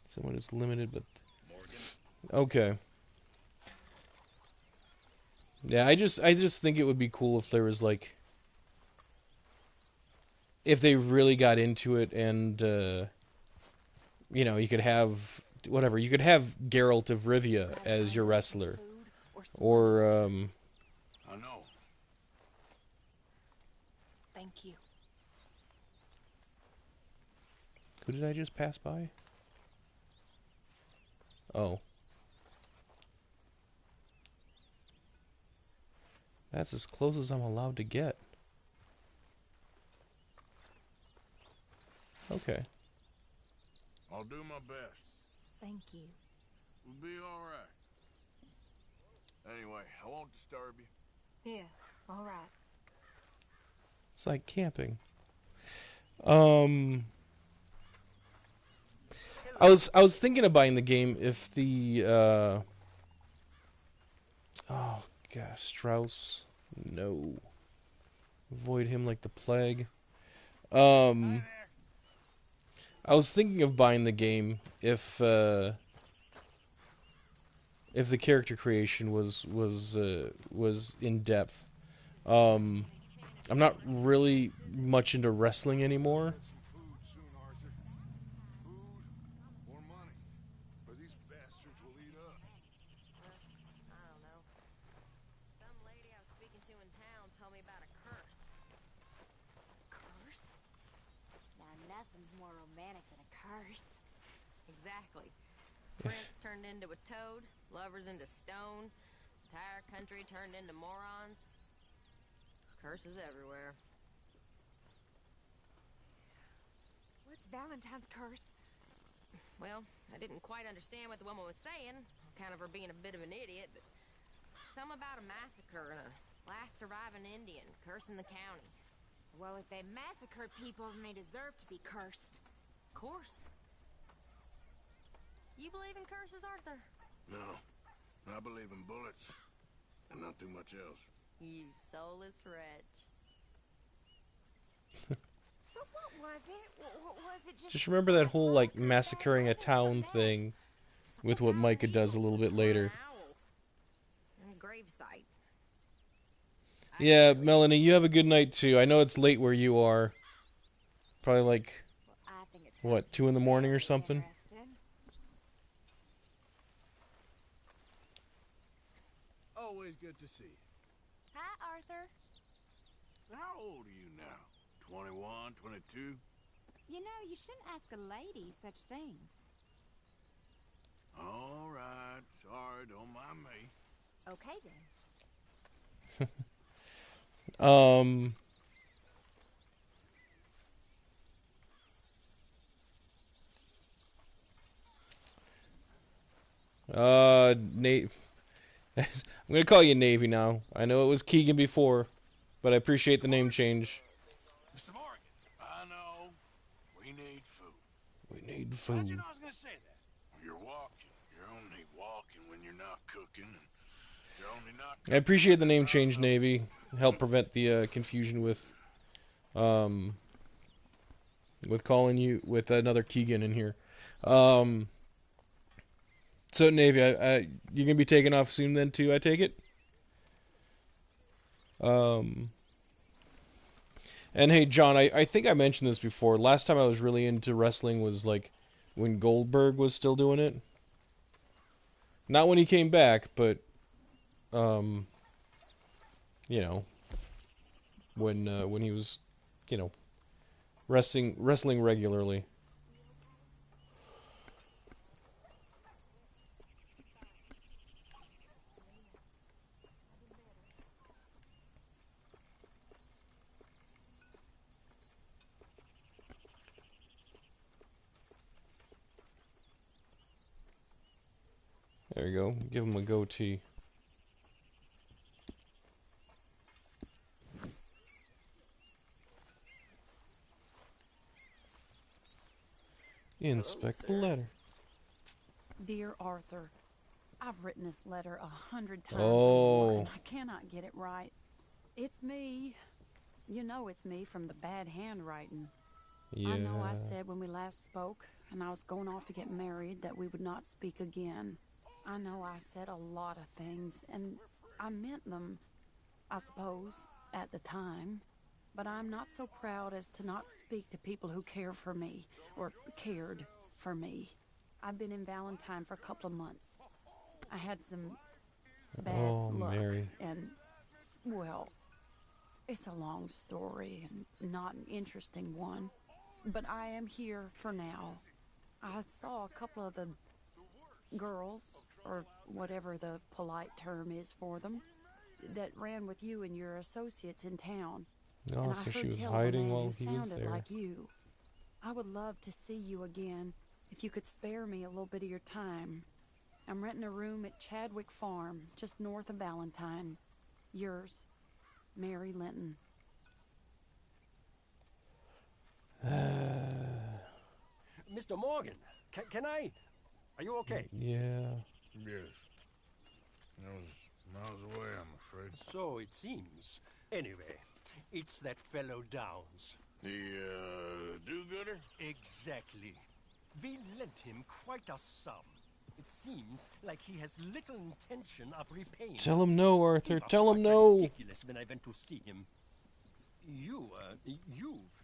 Speaker 4: Someone is limited, but okay. Yeah, I just think it would be cool if there was like if they really got into it and you could have whatever. You could have Geralt of Rivia as your wrestler. Or
Speaker 2: I know.
Speaker 10: Thank you.
Speaker 4: who did I just pass by? Oh. That's as close as I'm allowed to get. Okay.
Speaker 2: I'll do my best.
Speaker 10: Thank you.
Speaker 2: We'll be all right. Anyway, I won't disturb you.
Speaker 10: Yeah, all right.
Speaker 4: It's like camping. I was thinking of buying the game if the oh gosh, Strauss, no. Avoid him like the plague. I was thinking of buying the game if the character creation was in depth. I'm not really much into wrestling anymore.
Speaker 3: Nothing's more romantic than a curse.
Speaker 7: Exactly. Prince turned into a toad, lovers into stone, entire country turned into morons. Curses everywhere.
Speaker 10: What's Valentine's curse?
Speaker 7: Well, I didn't quite understand what the woman was saying, kind of her being a bit of an idiot, but something about a massacre and a last surviving Indian cursing the county.
Speaker 10: Well, if they massacred people, then they deserve to be cursed.
Speaker 7: Of course. You believe in curses, Arthur?
Speaker 2: No. I believe in bullets. And not too much else.
Speaker 7: You soulless wretch.
Speaker 10: But what was it? What was it
Speaker 4: Just remember that whole like massacring a town thing with what Micah does a little bit later.
Speaker 7: And gravesite.
Speaker 4: Yeah, Melanie, you have a good night too. I know it's late where you are. Probably like what, 2 in the morning or something?
Speaker 1: Always good to see you.
Speaker 3: Hi, Arthur.
Speaker 2: How old are you now? 21, 22?
Speaker 3: You know, you shouldn't ask a lady such things.
Speaker 2: All right. Sorry, don't mind me.
Speaker 3: Okay, then.
Speaker 4: Nate. I'm gonna call you Navy now. I know it was Keegan before, but I appreciate the name change.
Speaker 2: Mr. Morgan. I know. We need food.
Speaker 4: We need
Speaker 1: How'd you
Speaker 4: food.
Speaker 1: know I was gonna say that?
Speaker 2: You're walking. You're only walking when you're not cooking. And you're only not
Speaker 4: I appreciate the name change, Navy. Help prevent the confusion with calling you with another Keegan in here. So Navy, you're gonna be taking off soon then too, I take it. And hey, John, I think I mentioned this before. Last time I was really into wrestling was like when Goldberg was still doing it. Not when he came back, but you know, when he was, you know, wrestling regularly. There you go. Give him a goatee. Inspect the letter.
Speaker 11: Dear Arthur, I've written this letter 100 times
Speaker 4: Oh.
Speaker 11: before, and I cannot get it right. It's me. You know it's me from the bad handwriting.
Speaker 4: Yeah.
Speaker 11: I know I said when we last spoke, and I was going off to get married, that we would not speak again. I know I said a lot of things, and I meant them, I suppose, at the time. But I'm not so proud as to not speak to people who care for me, or cared for me. I've been in Valentine for a couple of months. I had some bad luck,
Speaker 4: Mary.
Speaker 11: and, well, it's a long story and not an interesting one. But I am here for now. I saw a couple of the girls, or whatever the polite term is for them, that ran with you and your associates in town.
Speaker 4: Oh,
Speaker 11: And
Speaker 4: so
Speaker 11: I
Speaker 4: she
Speaker 11: heard
Speaker 4: was
Speaker 11: tell of a
Speaker 4: hiding
Speaker 11: man
Speaker 4: while
Speaker 11: who
Speaker 4: he was
Speaker 11: sounded
Speaker 4: there.
Speaker 11: like you. I would love to see you again, if you could spare me a little bit of your time. I'm renting a room at Chadwick Farm, just north of Valentine. Yours, Mary Linton.
Speaker 12: Mr. Morgan, can I? Are you okay?
Speaker 4: Yeah.
Speaker 2: Yes. That was miles away, I'm afraid.
Speaker 12: So it seems. Anyway, it's that fellow Downs.
Speaker 2: The, do-gooder?
Speaker 12: Exactly. We lent him quite a sum. It seems like he has little intention of repaying.
Speaker 4: Tell him no, Arthur.
Speaker 12: He was
Speaker 4: Tell him
Speaker 12: quite
Speaker 4: no.
Speaker 12: ridiculous when I went to see him. You've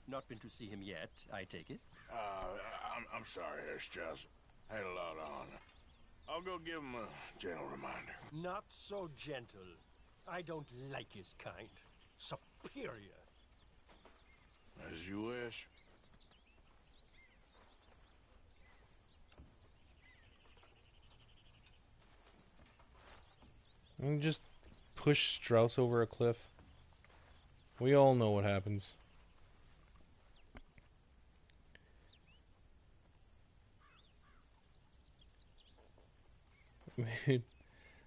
Speaker 12: not been to see him yet, I take it?
Speaker 2: I'm sorry, Charles. Had a lot on. I'll go give him a gentle reminder.
Speaker 12: Not so gentle. I don't like his kind. Superior.
Speaker 2: As you wish.
Speaker 4: And just push Strauss over a cliff. We all know what happens.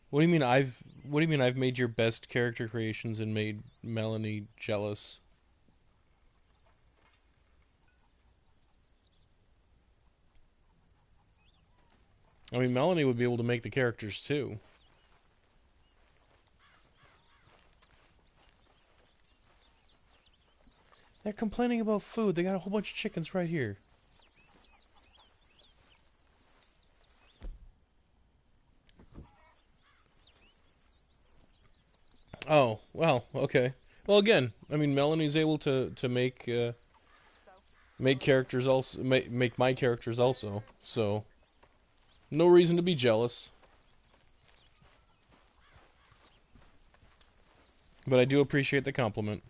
Speaker 4: What do you mean I've made your best character creations and made Melanie jealous? I mean, Melanie would be able to make the characters too. They're complaining about food. They got a whole bunch of chickens right here. Oh, well, okay. Well, again, I mean, Melanie's able to make characters also, make my characters also. So, no reason to be jealous. But I do appreciate the compliment.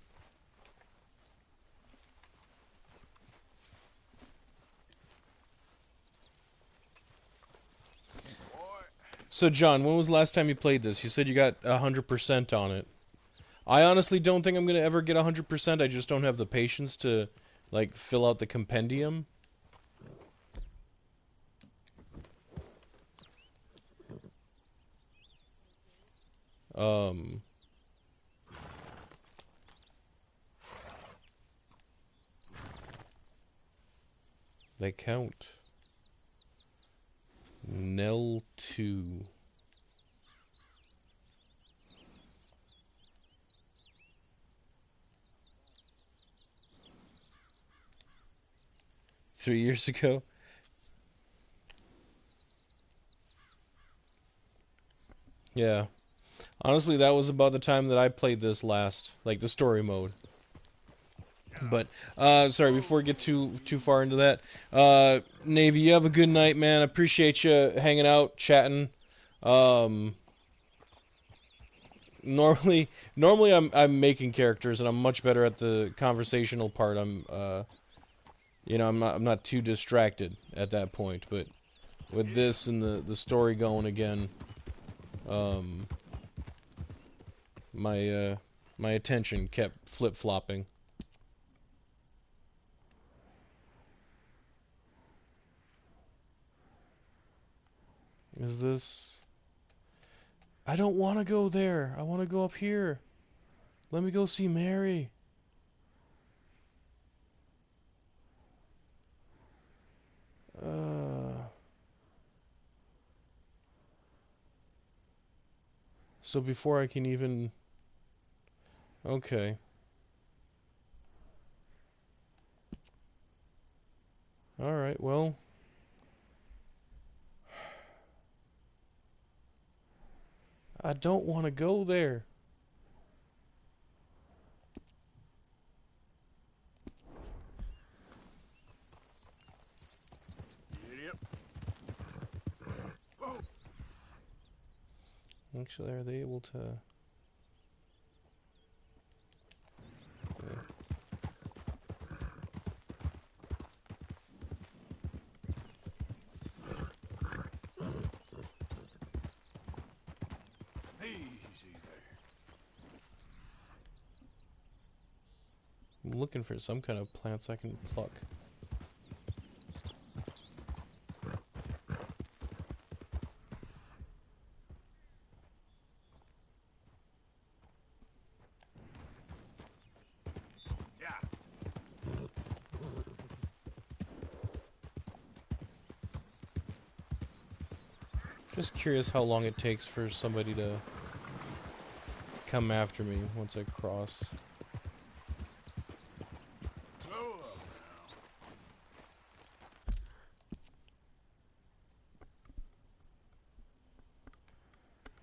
Speaker 4: So, John, when was the last time you played this? You said you got 100% on it. I honestly don't think I'm going to ever get 100%. I just don't have the patience to, like, fill out the compendium. They count. Nell 2. Three years ago? Yeah. Honestly, that was about the time that I played this last. Like, the story mode. But, sorry, before we get too far into that, Navy, you have a good night, man. I appreciate you hanging out, chatting. Normally I'm making characters, and I'm much better at the conversational part. I'm not too distracted at that point. But with this and the story going again, my attention kept flip-flopping. Is this... I don't want to go there. I want to go up here. Let me go see Mary. So before I can even... Okay. Alright, well... I don't want to go there.
Speaker 1: Yep. Whoa.
Speaker 4: Actually, are they able to...
Speaker 1: Easy there.
Speaker 4: I'm looking for some kind of plants I can pluck. Just curious how long it takes for somebody to come after me once I cross.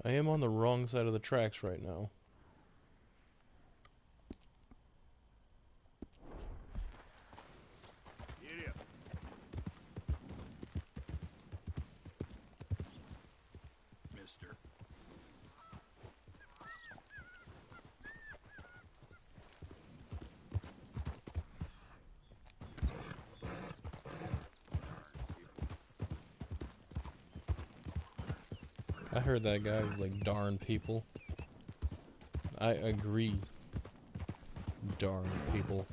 Speaker 4: I am on the wrong side of the tracks right now.
Speaker 1: Mister.
Speaker 4: I heard that guy was like, darn people. I agree. Darn people.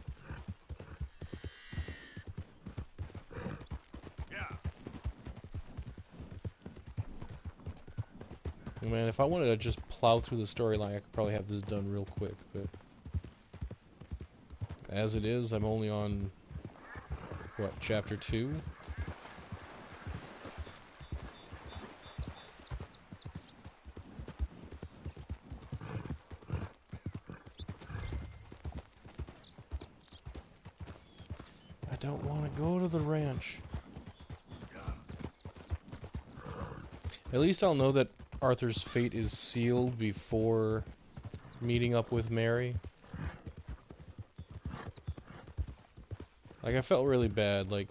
Speaker 4: Man, if I wanted to just plow through the storyline, I could probably have this done real quick, but... As it is, I'm only on... What, chapter 2? I don't want to go to the ranch. At least I'll know that Arthur's fate is sealed before meeting up with Mary. Like, I felt really bad, like,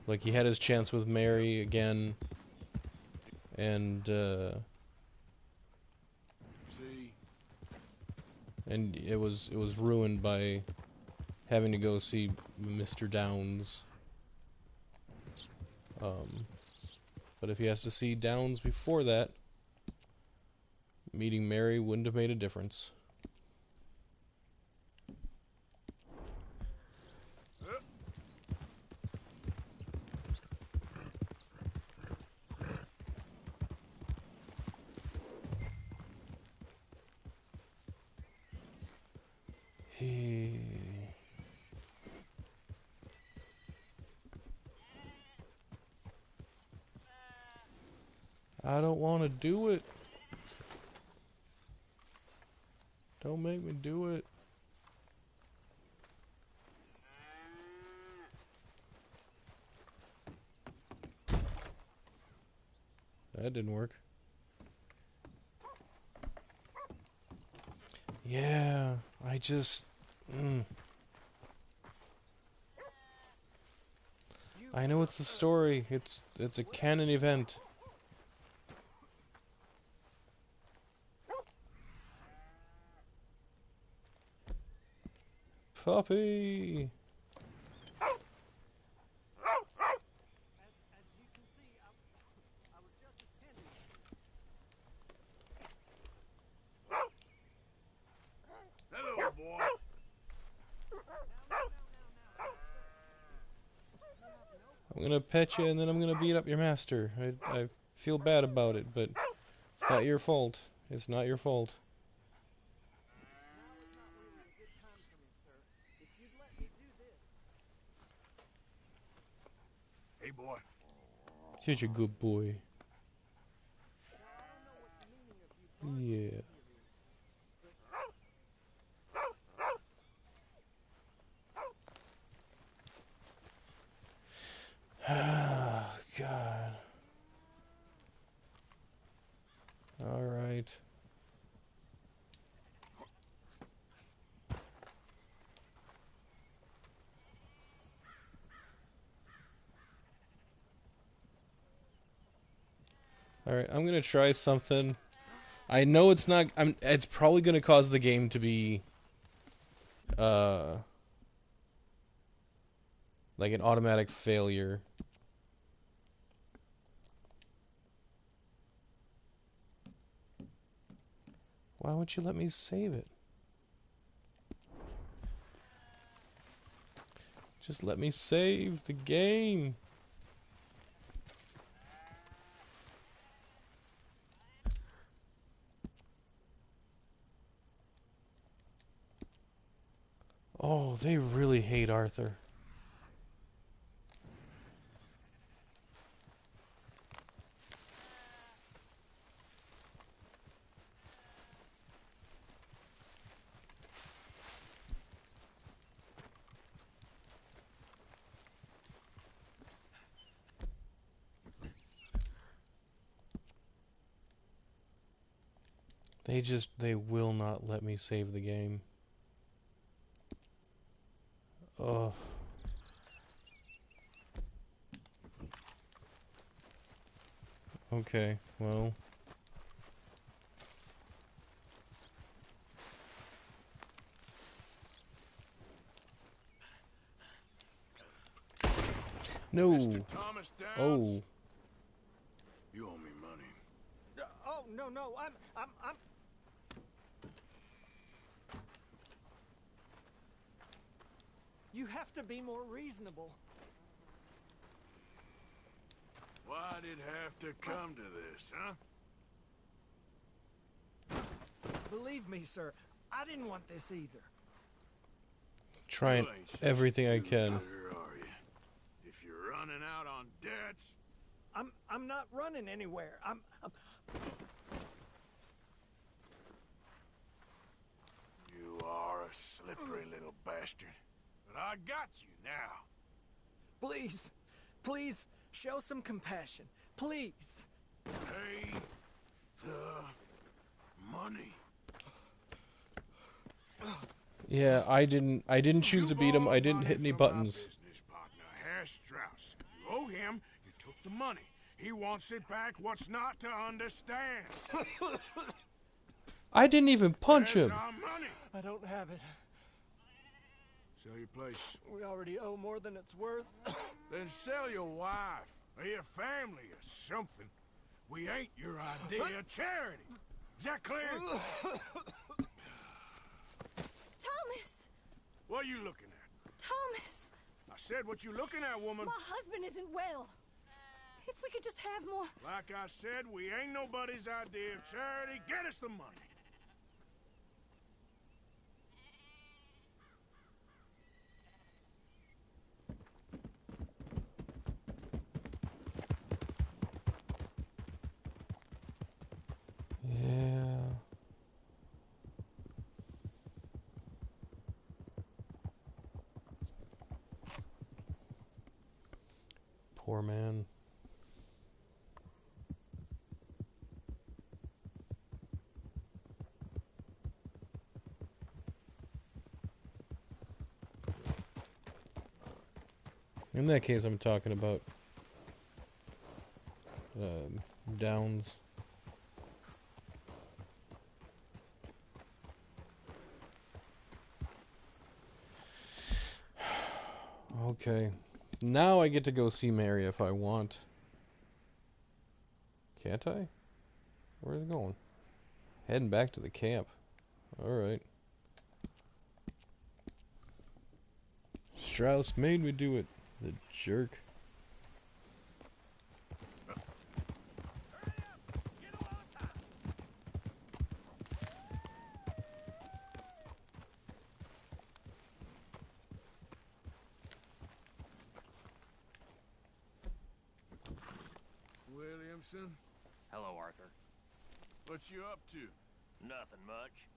Speaker 4: like he had his chance with Mary again, and, and it was ruined by having to go see Mr. Downs. But if he has to see Downs before that, meeting Mary wouldn't have made a difference. I don't want to do it. Don't make me do it. That didn't work. Yeah, I just... I know it's the story. It's a canon event. Puppy!
Speaker 2: Hello, boy.
Speaker 4: I'm gonna pet you and then I'm gonna beat up your master. I feel bad about it, but it's not your fault. It's not your fault.
Speaker 2: Hey, boy.
Speaker 4: Such a good boy. Yeah. Oh, God. All right. All right, I'm gonna try something. I know it's not. It's probably gonna cause the game to be, like an automatic failure. Why won't you let me save it? Just let me save the game. Oh, they really hate Arthur. They will not let me save the game. Ugh. Okay, well. No.
Speaker 2: Mr. Thomas Downs?
Speaker 4: Oh.
Speaker 2: You owe me money.
Speaker 12: Oh, no, I'm... You have to be more reasonable.
Speaker 2: Why'd it have to come to this, huh?
Speaker 12: Believe me, sir, I didn't want this either.
Speaker 4: Trying everything I can.
Speaker 2: Are you? If you're running out on debts,
Speaker 12: I'm not running anywhere. I'm
Speaker 2: You are a slippery little bastard. But I got you now.
Speaker 12: Please, show some compassion. Please.
Speaker 2: Pay the money.
Speaker 4: Yeah, I didn't choose to beat him. I didn't hit any buttons.
Speaker 2: Business partner, Herr Strauss. You owe him. You took the money. He wants it back. What's not to understand?
Speaker 4: I didn't even punch
Speaker 2: Where's
Speaker 4: him.
Speaker 2: our money?
Speaker 12: I don't have it.
Speaker 2: Sell your place.
Speaker 12: We already owe more than it's worth.
Speaker 2: Then sell your wife or your family or something. We ain't your idea of charity. Is that clear?
Speaker 10: Thomas!
Speaker 2: What are you looking at?
Speaker 10: Thomas!
Speaker 2: I said what you looking at, woman.
Speaker 10: My husband isn't well. If we could just have more...
Speaker 2: Like I said, we ain't nobody's idea of charity. Get us the money.
Speaker 4: Poor man. In that case, I'm talking about Downs. Okay. Now I get to go see Mary if I want. Can't I? Where's it going? Heading back to the camp. Alright. Strauss made me do it. The jerk.
Speaker 2: Williamson?
Speaker 5: Hello, Arthur.
Speaker 2: What you up to?
Speaker 5: Nothing much.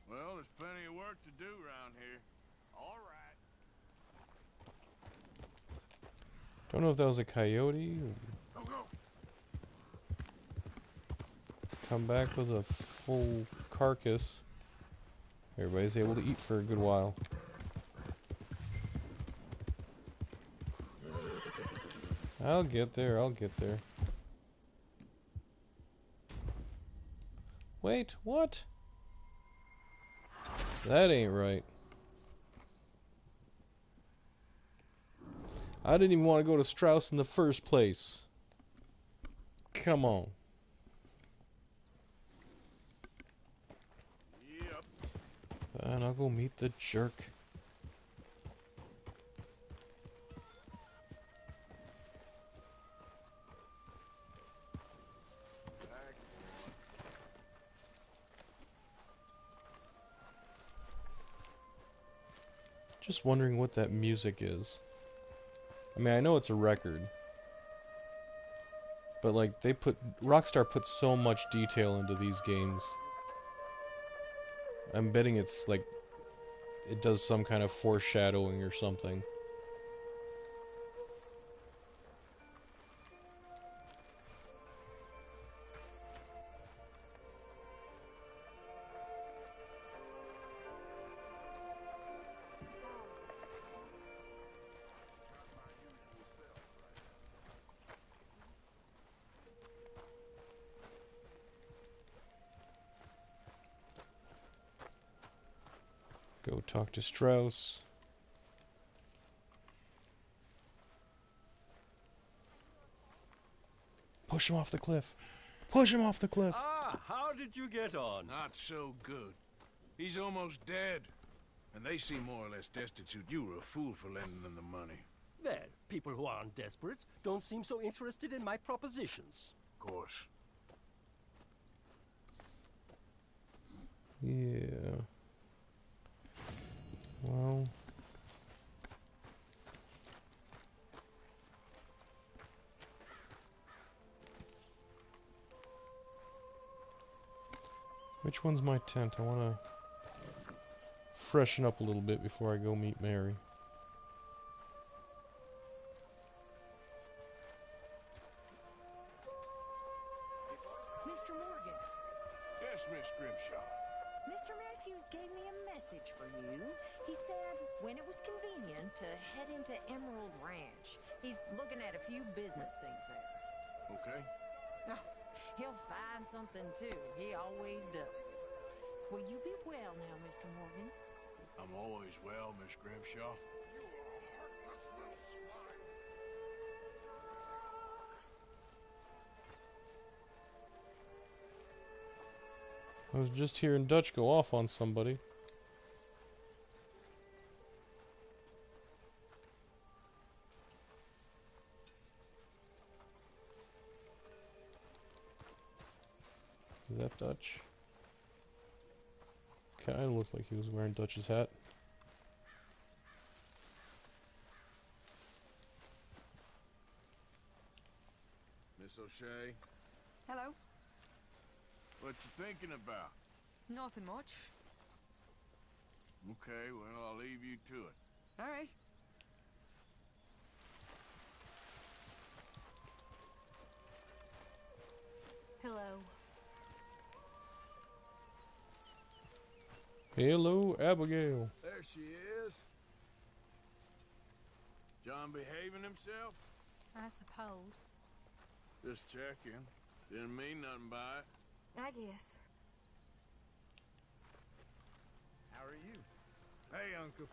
Speaker 2: Well, there's plenty of work to do around here.
Speaker 5: All right.
Speaker 4: Don't know if that was a coyote.
Speaker 2: Go, go.
Speaker 4: Come back with a full carcass. Everybody's able to eat for a good while. I'll get there, I'll get there. Wait, what? That ain't right. I didn't even want to go to Strauss in the first place. Come on.
Speaker 2: Yep.
Speaker 4: And I'll go meet the jerk. Just wondering what that music is. I mean, I know it's a record. But like Rockstar put so much detail into these games. I'm betting it's like it does some kind of foreshadowing or something. Go talk to Strauss. Push him off the cliff. Push him off the cliff.
Speaker 12: Ah, how did you get on?
Speaker 2: Not so good. He's almost dead. And they seem more or less destitute. You were a fool for lending them the money.
Speaker 12: Well, people who aren't desperate don't seem so interested in my propositions.
Speaker 2: Of course.
Speaker 4: Yeah. Well. Which one's my tent? I want to freshen up a little bit before I go meet Mary.
Speaker 10: Mr. Morgan.
Speaker 2: Yes, Miss Grimshaw.
Speaker 10: Mr. Matthews gave me a message for you. He said when it was convenient to head into Emerald Ranch. He's looking at a few business things there.
Speaker 2: Okay.
Speaker 10: Oh, he'll find something too. He always does. Will you be well now, Mr. Morgan?
Speaker 2: I'm always well, Miss Grimshaw.
Speaker 4: I was just hearing Dutch go off on somebody. Is that Dutch? Kinda looks like he was wearing Dutch's hat.
Speaker 2: Miss O'Shea,
Speaker 8: Hello.
Speaker 2: what you thinking about?
Speaker 8: Nothing much.
Speaker 2: Okay, well, I'll leave you to it.
Speaker 8: All right.
Speaker 3: Hello.
Speaker 4: Hello, Abigail.
Speaker 2: There she is. John behaving himself?
Speaker 3: I suppose.
Speaker 2: Just checking. Didn't mean nothing by it.
Speaker 3: I guess.
Speaker 12: How are you?
Speaker 2: Hey, Uncle.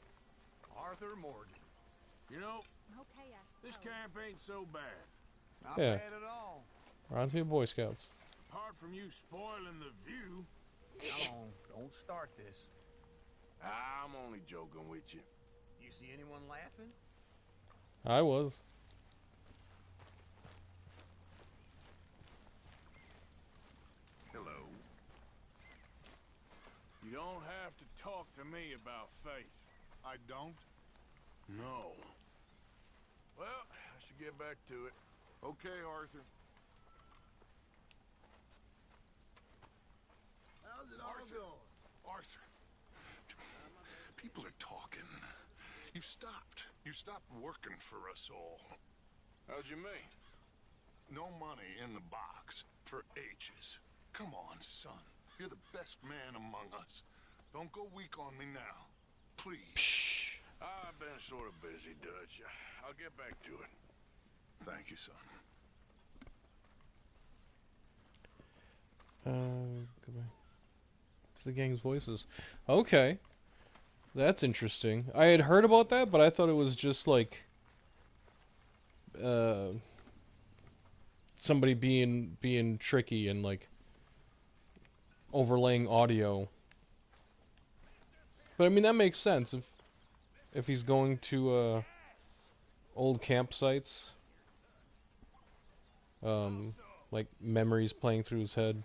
Speaker 12: Arthur Morgan.
Speaker 2: You know,
Speaker 3: Okay, I suppose.
Speaker 2: this camp ain't so bad.
Speaker 1: Not
Speaker 4: Yeah.
Speaker 1: bad at all.
Speaker 4: Reminds me of Boy Scouts.
Speaker 2: Apart from you spoiling the view.
Speaker 1: Come on, don't start this.
Speaker 2: I'm only joking with you.
Speaker 1: You see anyone laughing?
Speaker 4: I was.
Speaker 2: Hello. You don't have to talk to me about faith.
Speaker 1: I don't.
Speaker 2: No. Well, I should get back to it.
Speaker 9: Okay, Arthur.
Speaker 1: How's it all going?
Speaker 9: Arthur. People are talking. You stopped. You stopped working for us all.
Speaker 2: How'd you mean?
Speaker 9: No money in the box for ages. Come on, son. You're the best man among us. Don't go weak on me now. Please.
Speaker 2: I've been sort of busy, Dutch. I'll get back to it.
Speaker 9: Thank you, son.
Speaker 4: Go back. It's the gang's voices. Okay. That's interesting. I had heard about that, but I thought it was just like somebody being tricky and like overlaying audio. But I mean that makes sense if he's going to old campsites, like memories playing through his head.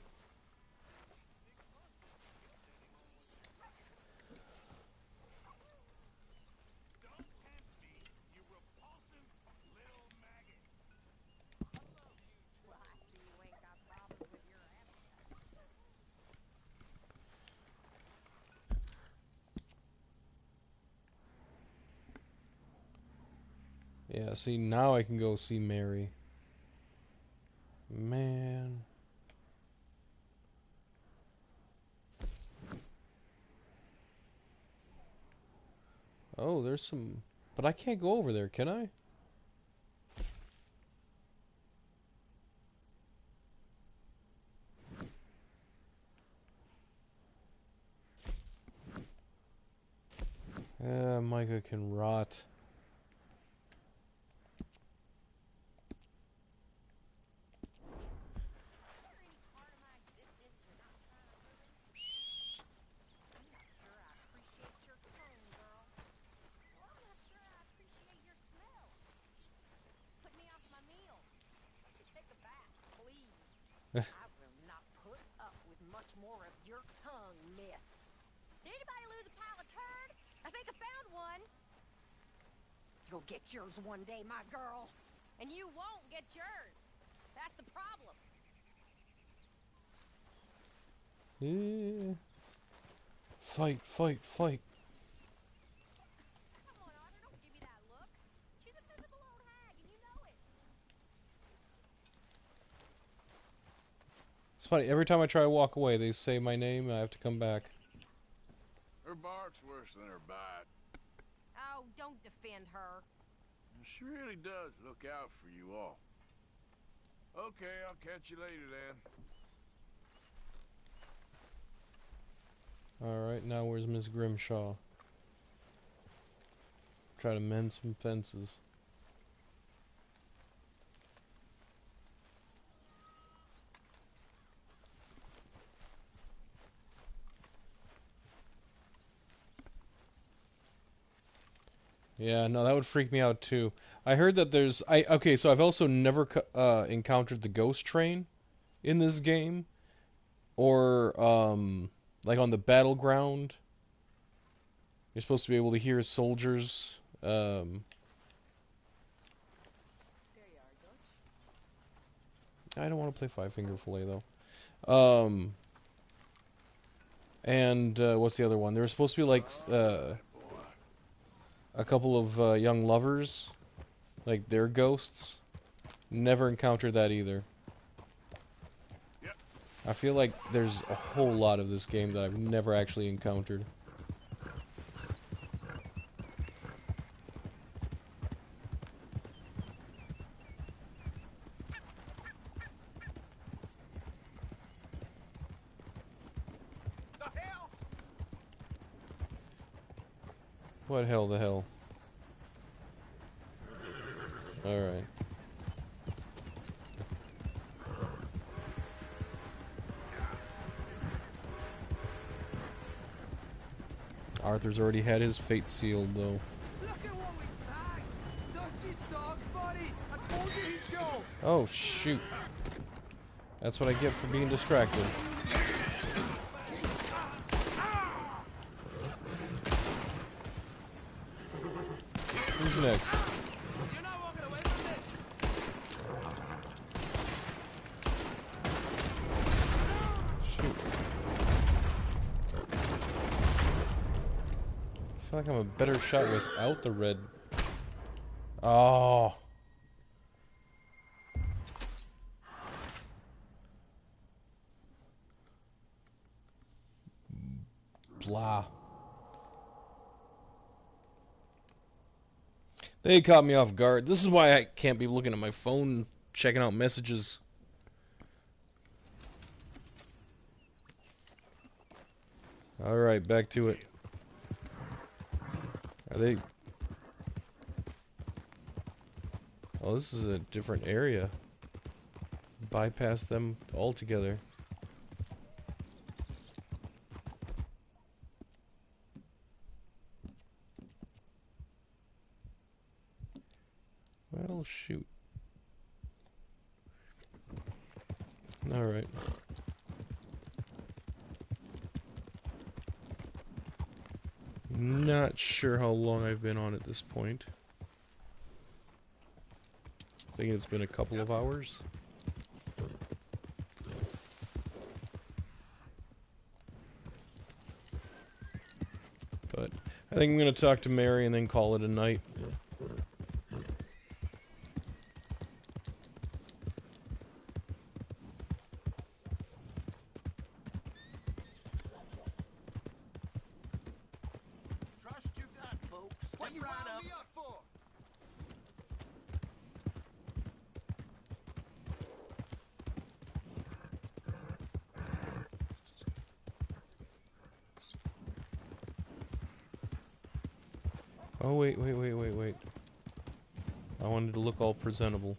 Speaker 4: Yeah, see, now I can go see Mary. Man. Oh, there's some... But I can't go over there, can I? Micah can rot.
Speaker 10: I will not put up with much more of your tongue, miss.
Speaker 3: Did anybody lose a pile of turd? I think I found one.
Speaker 10: You'll get yours one day, my girl.
Speaker 3: And you won't get yours. That's the problem.
Speaker 4: Yeah. Fight, fight, fight.
Speaker 3: Come on, Arthur, don't give me that look. She's a physical old hag, and you know it.
Speaker 4: It's funny, every time I try to walk away, they say my name and I have to come back.
Speaker 2: Her bark's worse than her bite.
Speaker 3: Oh, don't defend her.
Speaker 2: She really does look out for you all. Okay, I'll catch you later then.
Speaker 4: Alright, now where's Miss Grimshaw? Try to mend some fences. Yeah, no, that would freak me out too. I heard that there's... Okay, so I've also never encountered the ghost train in this game. Or, like on the battleground. You're supposed to be able to hear soldiers. I don't want to play Five Finger Fillet, though. And, what's the other one? There was supposed to be, like, a couple of young lovers, like their ghosts. Never encountered that either.
Speaker 2: Yep,
Speaker 4: I feel like there's a whole lot of this game that I've never actually encountered. What hell the hell? Alright. Arthur's already had his fate sealed, though.
Speaker 13: Look at what we snagged! Not his dogs, buddy! I told you he'd show!
Speaker 4: Oh, shoot. That's what I get for being distracted. Who's next?
Speaker 13: You're not walking away from this!
Speaker 4: Shoot. I feel like I'm a better shot without the red. Oh. Blah. They caught me off guard. This is why I can't be looking at my phone, checking out messages. Alright, back to it. Are they... Oh, this is a different area. Bypass them altogether. Well, shoot. Alright. Not sure how long I've been on at this point. I think it's been a couple of hours. But I think I'm going to talk to Mary and then call it a night. Oh, wait. I wanted to look all presentable.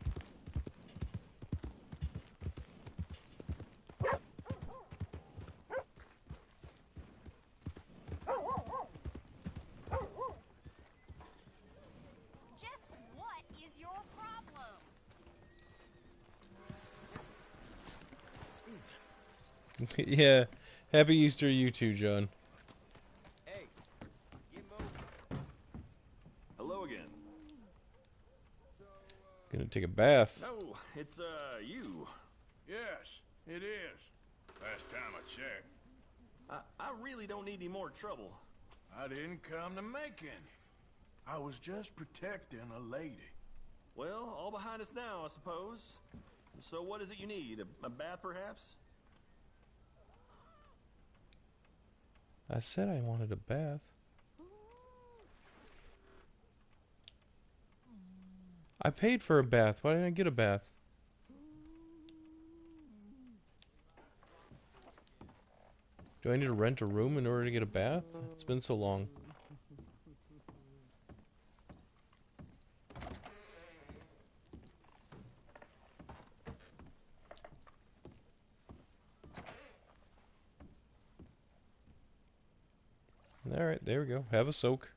Speaker 3: Just what is your problem?
Speaker 4: Yeah. Happy Easter, you too, John.
Speaker 14: Hello again.
Speaker 4: Gonna take a bath.
Speaker 14: No, it's, you.
Speaker 2: Yes, it is. Last time I checked.
Speaker 14: I really don't need any more trouble.
Speaker 2: I didn't come to make any. I was just protecting a lady.
Speaker 14: Well, all behind us now, I suppose. So what is it you need? A bath, perhaps?
Speaker 4: I said I wanted a bath. I paid for a bath. Why didn't I get a bath? Do I need to rent a room in order to get a bath? It's been so long. Alright, there we go. Have a soak.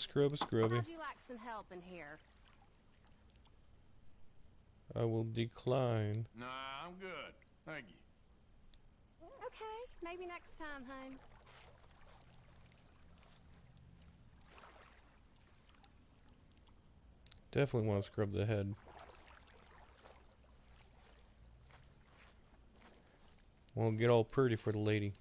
Speaker 4: Scrubby.
Speaker 3: How'd you like some help in here?
Speaker 4: I will decline.
Speaker 2: Nah, I'm good. Thank you.
Speaker 3: Okay, maybe next time, hon.
Speaker 4: Definitely want to scrub the head. Won't get all pretty for the lady.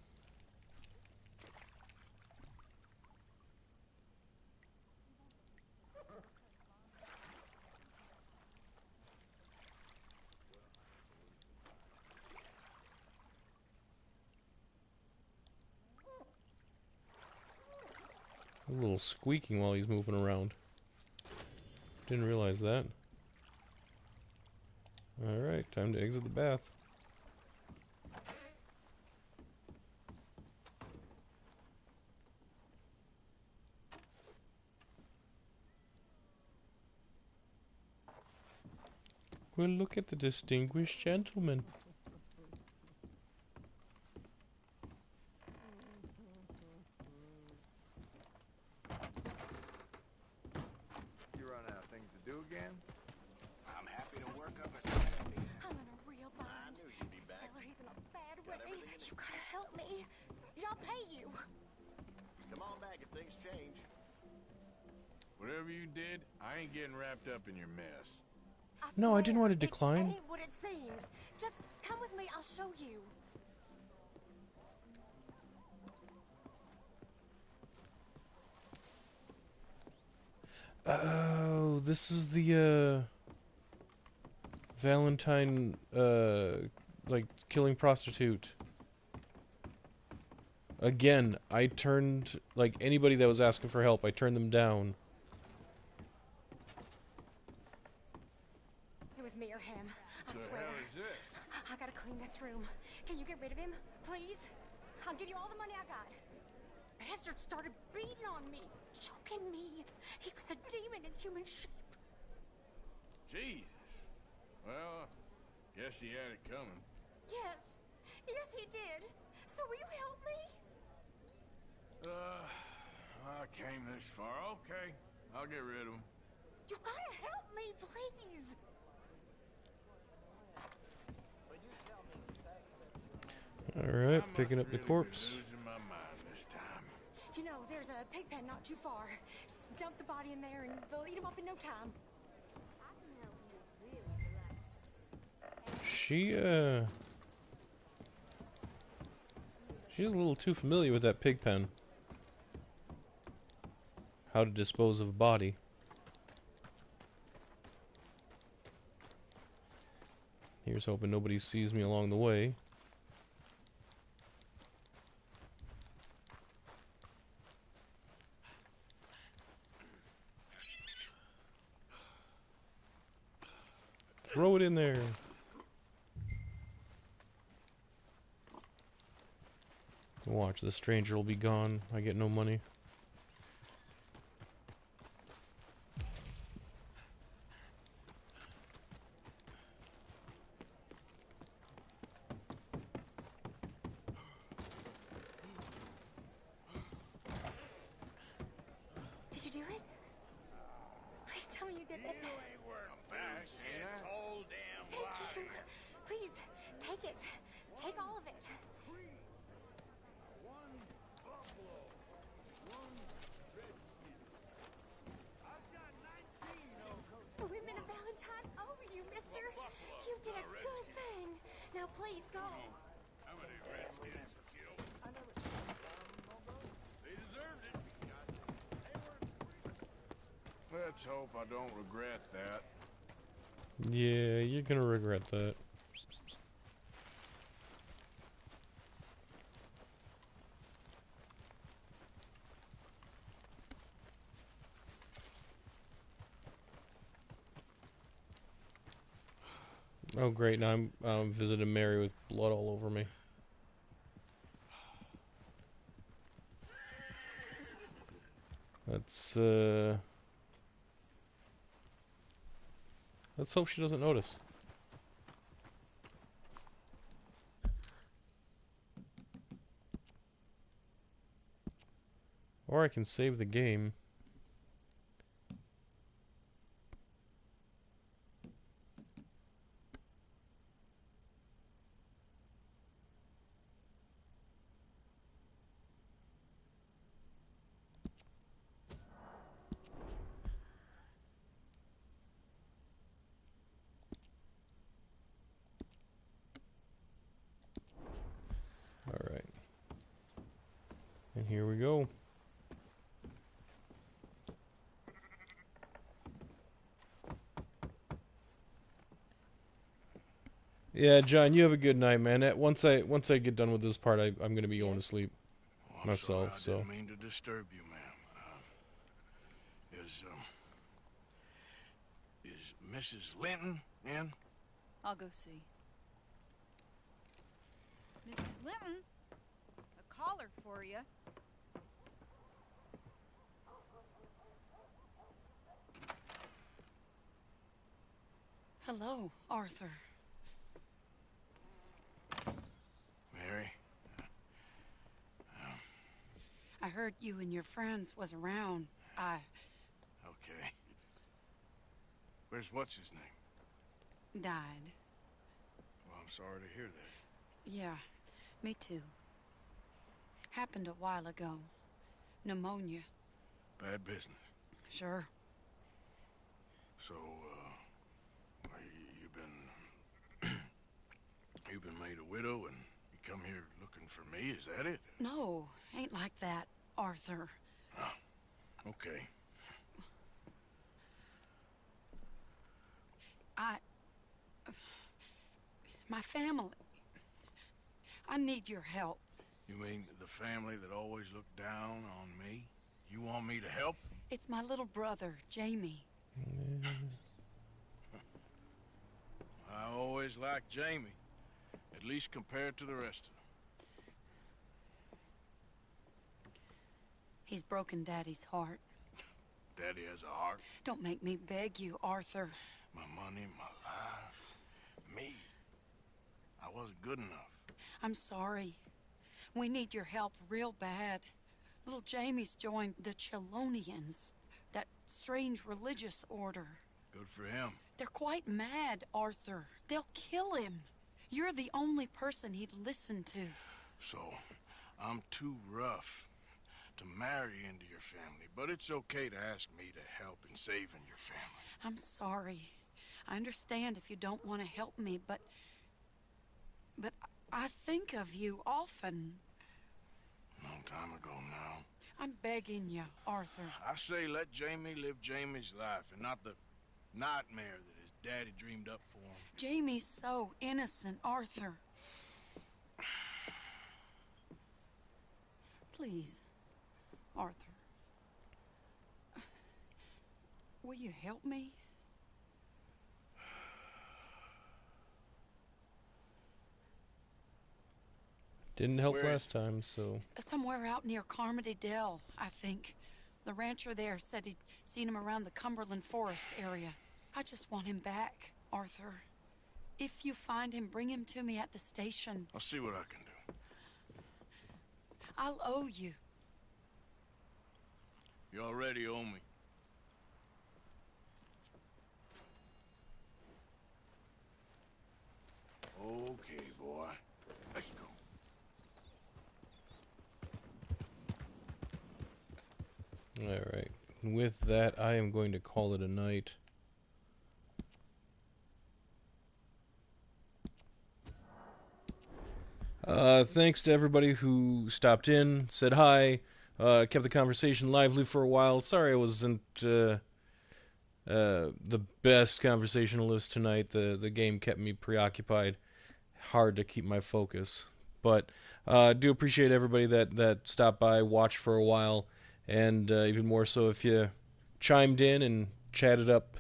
Speaker 4: A little squeaking while he's moving around. Didn't realize that. Alright, time to exit the bath. Well, look at the distinguished gentleman.
Speaker 13: You run out of things to do again?
Speaker 1: I'm happy to work up a salary.
Speaker 3: I'm in a real bind.
Speaker 1: I knew you'd be back.
Speaker 3: Salary's in a bad way. You gotta help me. I'll pay you.
Speaker 1: Come on back if things change.
Speaker 2: Whatever you did, I ain't getting wrapped up in your mess.
Speaker 4: No, I didn't want to
Speaker 3: It
Speaker 4: decline.
Speaker 3: ain't what it seems. Just come with me. I'll show you.
Speaker 4: Oh, this is the Valentine like killing prostitute. Again, I turned like anybody that was asking for help, I turned them down.
Speaker 3: It was me or him. I
Speaker 2: What the
Speaker 3: swear.
Speaker 2: hell is this?
Speaker 3: I gotta clean this room. Can you get rid of him, please? I'll give you all the money I got. Bastard started beating on me, choking me. He was a demon in human shape.
Speaker 2: Jesus. Well, guess he had it coming.
Speaker 3: Yes, yes he did. So will you help me?
Speaker 2: I came this far. Okay, I'll get rid of him.
Speaker 3: You gotta help me, please.
Speaker 4: Alright, picking up the corpse.
Speaker 2: Losing my mind this time.
Speaker 3: You know, there's a pig pen not too far. Just dump the body in there and they'll eat him up in no time.
Speaker 4: She's a little too familiar with that pig pen. How to dispose of a body. Here's hoping nobody sees me along the way. Throw it in there. Watch, the stranger will be gone. I get no money.
Speaker 3: Did you do it? Please tell me you did it. Thank you. Please, take it. Take all of it. The women of Valentine over you, mister. You did a good thing. Now please go.
Speaker 2: How many redskins killed? They deserved it. Let's hope I don't regret that.
Speaker 4: Yeah, you're gonna regret that. Oh great, now I'm visiting Mary with blood all over me. Let's hope she doesn't notice. Or I can save the game. Alright. And here we go. Yeah, John, you have a good night, man. Once I get done with this part, I'm gonna be going to sleep myself.
Speaker 2: I
Speaker 4: So
Speaker 2: didn't mean to disturb you, ma'am. Is Mrs. Linton in?
Speaker 11: I'll go see.
Speaker 15: Mrs. Linton, a caller for you.
Speaker 11: Hello, Arthur.
Speaker 2: Mary?
Speaker 11: I heard you and your friends was around.
Speaker 2: Okay. Where's what's-his name?
Speaker 11: Died.
Speaker 2: Well, I'm sorry to hear that.
Speaker 11: Yeah, me too. Happened a while ago. Pneumonia.
Speaker 2: Bad business.
Speaker 11: Sure.
Speaker 2: So, you've been made a widow and you come here looking for me, is that it?
Speaker 11: No, ain't like that, Arthur.
Speaker 2: Oh, okay.
Speaker 11: My family. I need your help.
Speaker 2: You mean the family that always looked down on me? You want me to help them?
Speaker 11: It's my little brother, Jamie.
Speaker 2: I always liked Jamie, at least compared to the rest of them.
Speaker 11: He's broken Daddy's heart.
Speaker 2: Daddy has a heart.
Speaker 11: Don't make me beg you, Arthur.
Speaker 2: My money, my life, me. I wasn't good enough.
Speaker 11: I'm sorry. We need your help real bad. Little Jamie's joined the Chelonians, that strange religious order.
Speaker 2: Good for him.
Speaker 11: They're quite mad, Arthur. They'll kill him. You're the only person he'd listen to.
Speaker 2: So, I'm too rough to marry into your family, but it's okay to ask me to help in saving your family.
Speaker 11: I'm sorry. I understand if you don't want to help me, but I think of you often.
Speaker 2: Long time ago now.
Speaker 11: I'm begging you, Arthur.
Speaker 2: I say let Jamie live Jamie's life and not the nightmare that his daddy dreamed up for him.
Speaker 11: Jamie's so innocent, Arthur. Please, Arthur. Will you help me?
Speaker 4: Didn't help last time, so...
Speaker 11: Somewhere out near Carmody Dell, I think. The rancher there said he'd seen him around the Cumberland Forest area. I just want him back, Arthur. If you find him, bring him to me at the station.
Speaker 2: I'll see what I can do.
Speaker 11: I'll owe you.
Speaker 2: You already owe me. Okay, boy. Let's go.
Speaker 4: Alright. With that, I am going to call it a night. Thanks to everybody who stopped in, said hi, kept the conversation lively for a while. Sorry I wasn't the best conversationalist tonight. The game kept me preoccupied. Hard to keep my focus. But do appreciate everybody that stopped by, watched for a while, and even more so if you chimed in and chatted up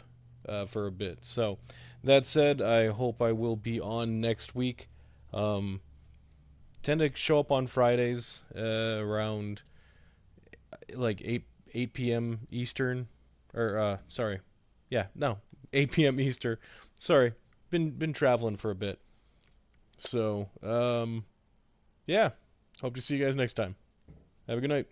Speaker 4: for a bit. So, that said, I hope I will be on next week. Tend to show up on Fridays around like 8 p.m. Eastern, or 8 p.m. Eastern. Sorry, been traveling for a bit. So, yeah, hope to see you guys next time. Have a good night.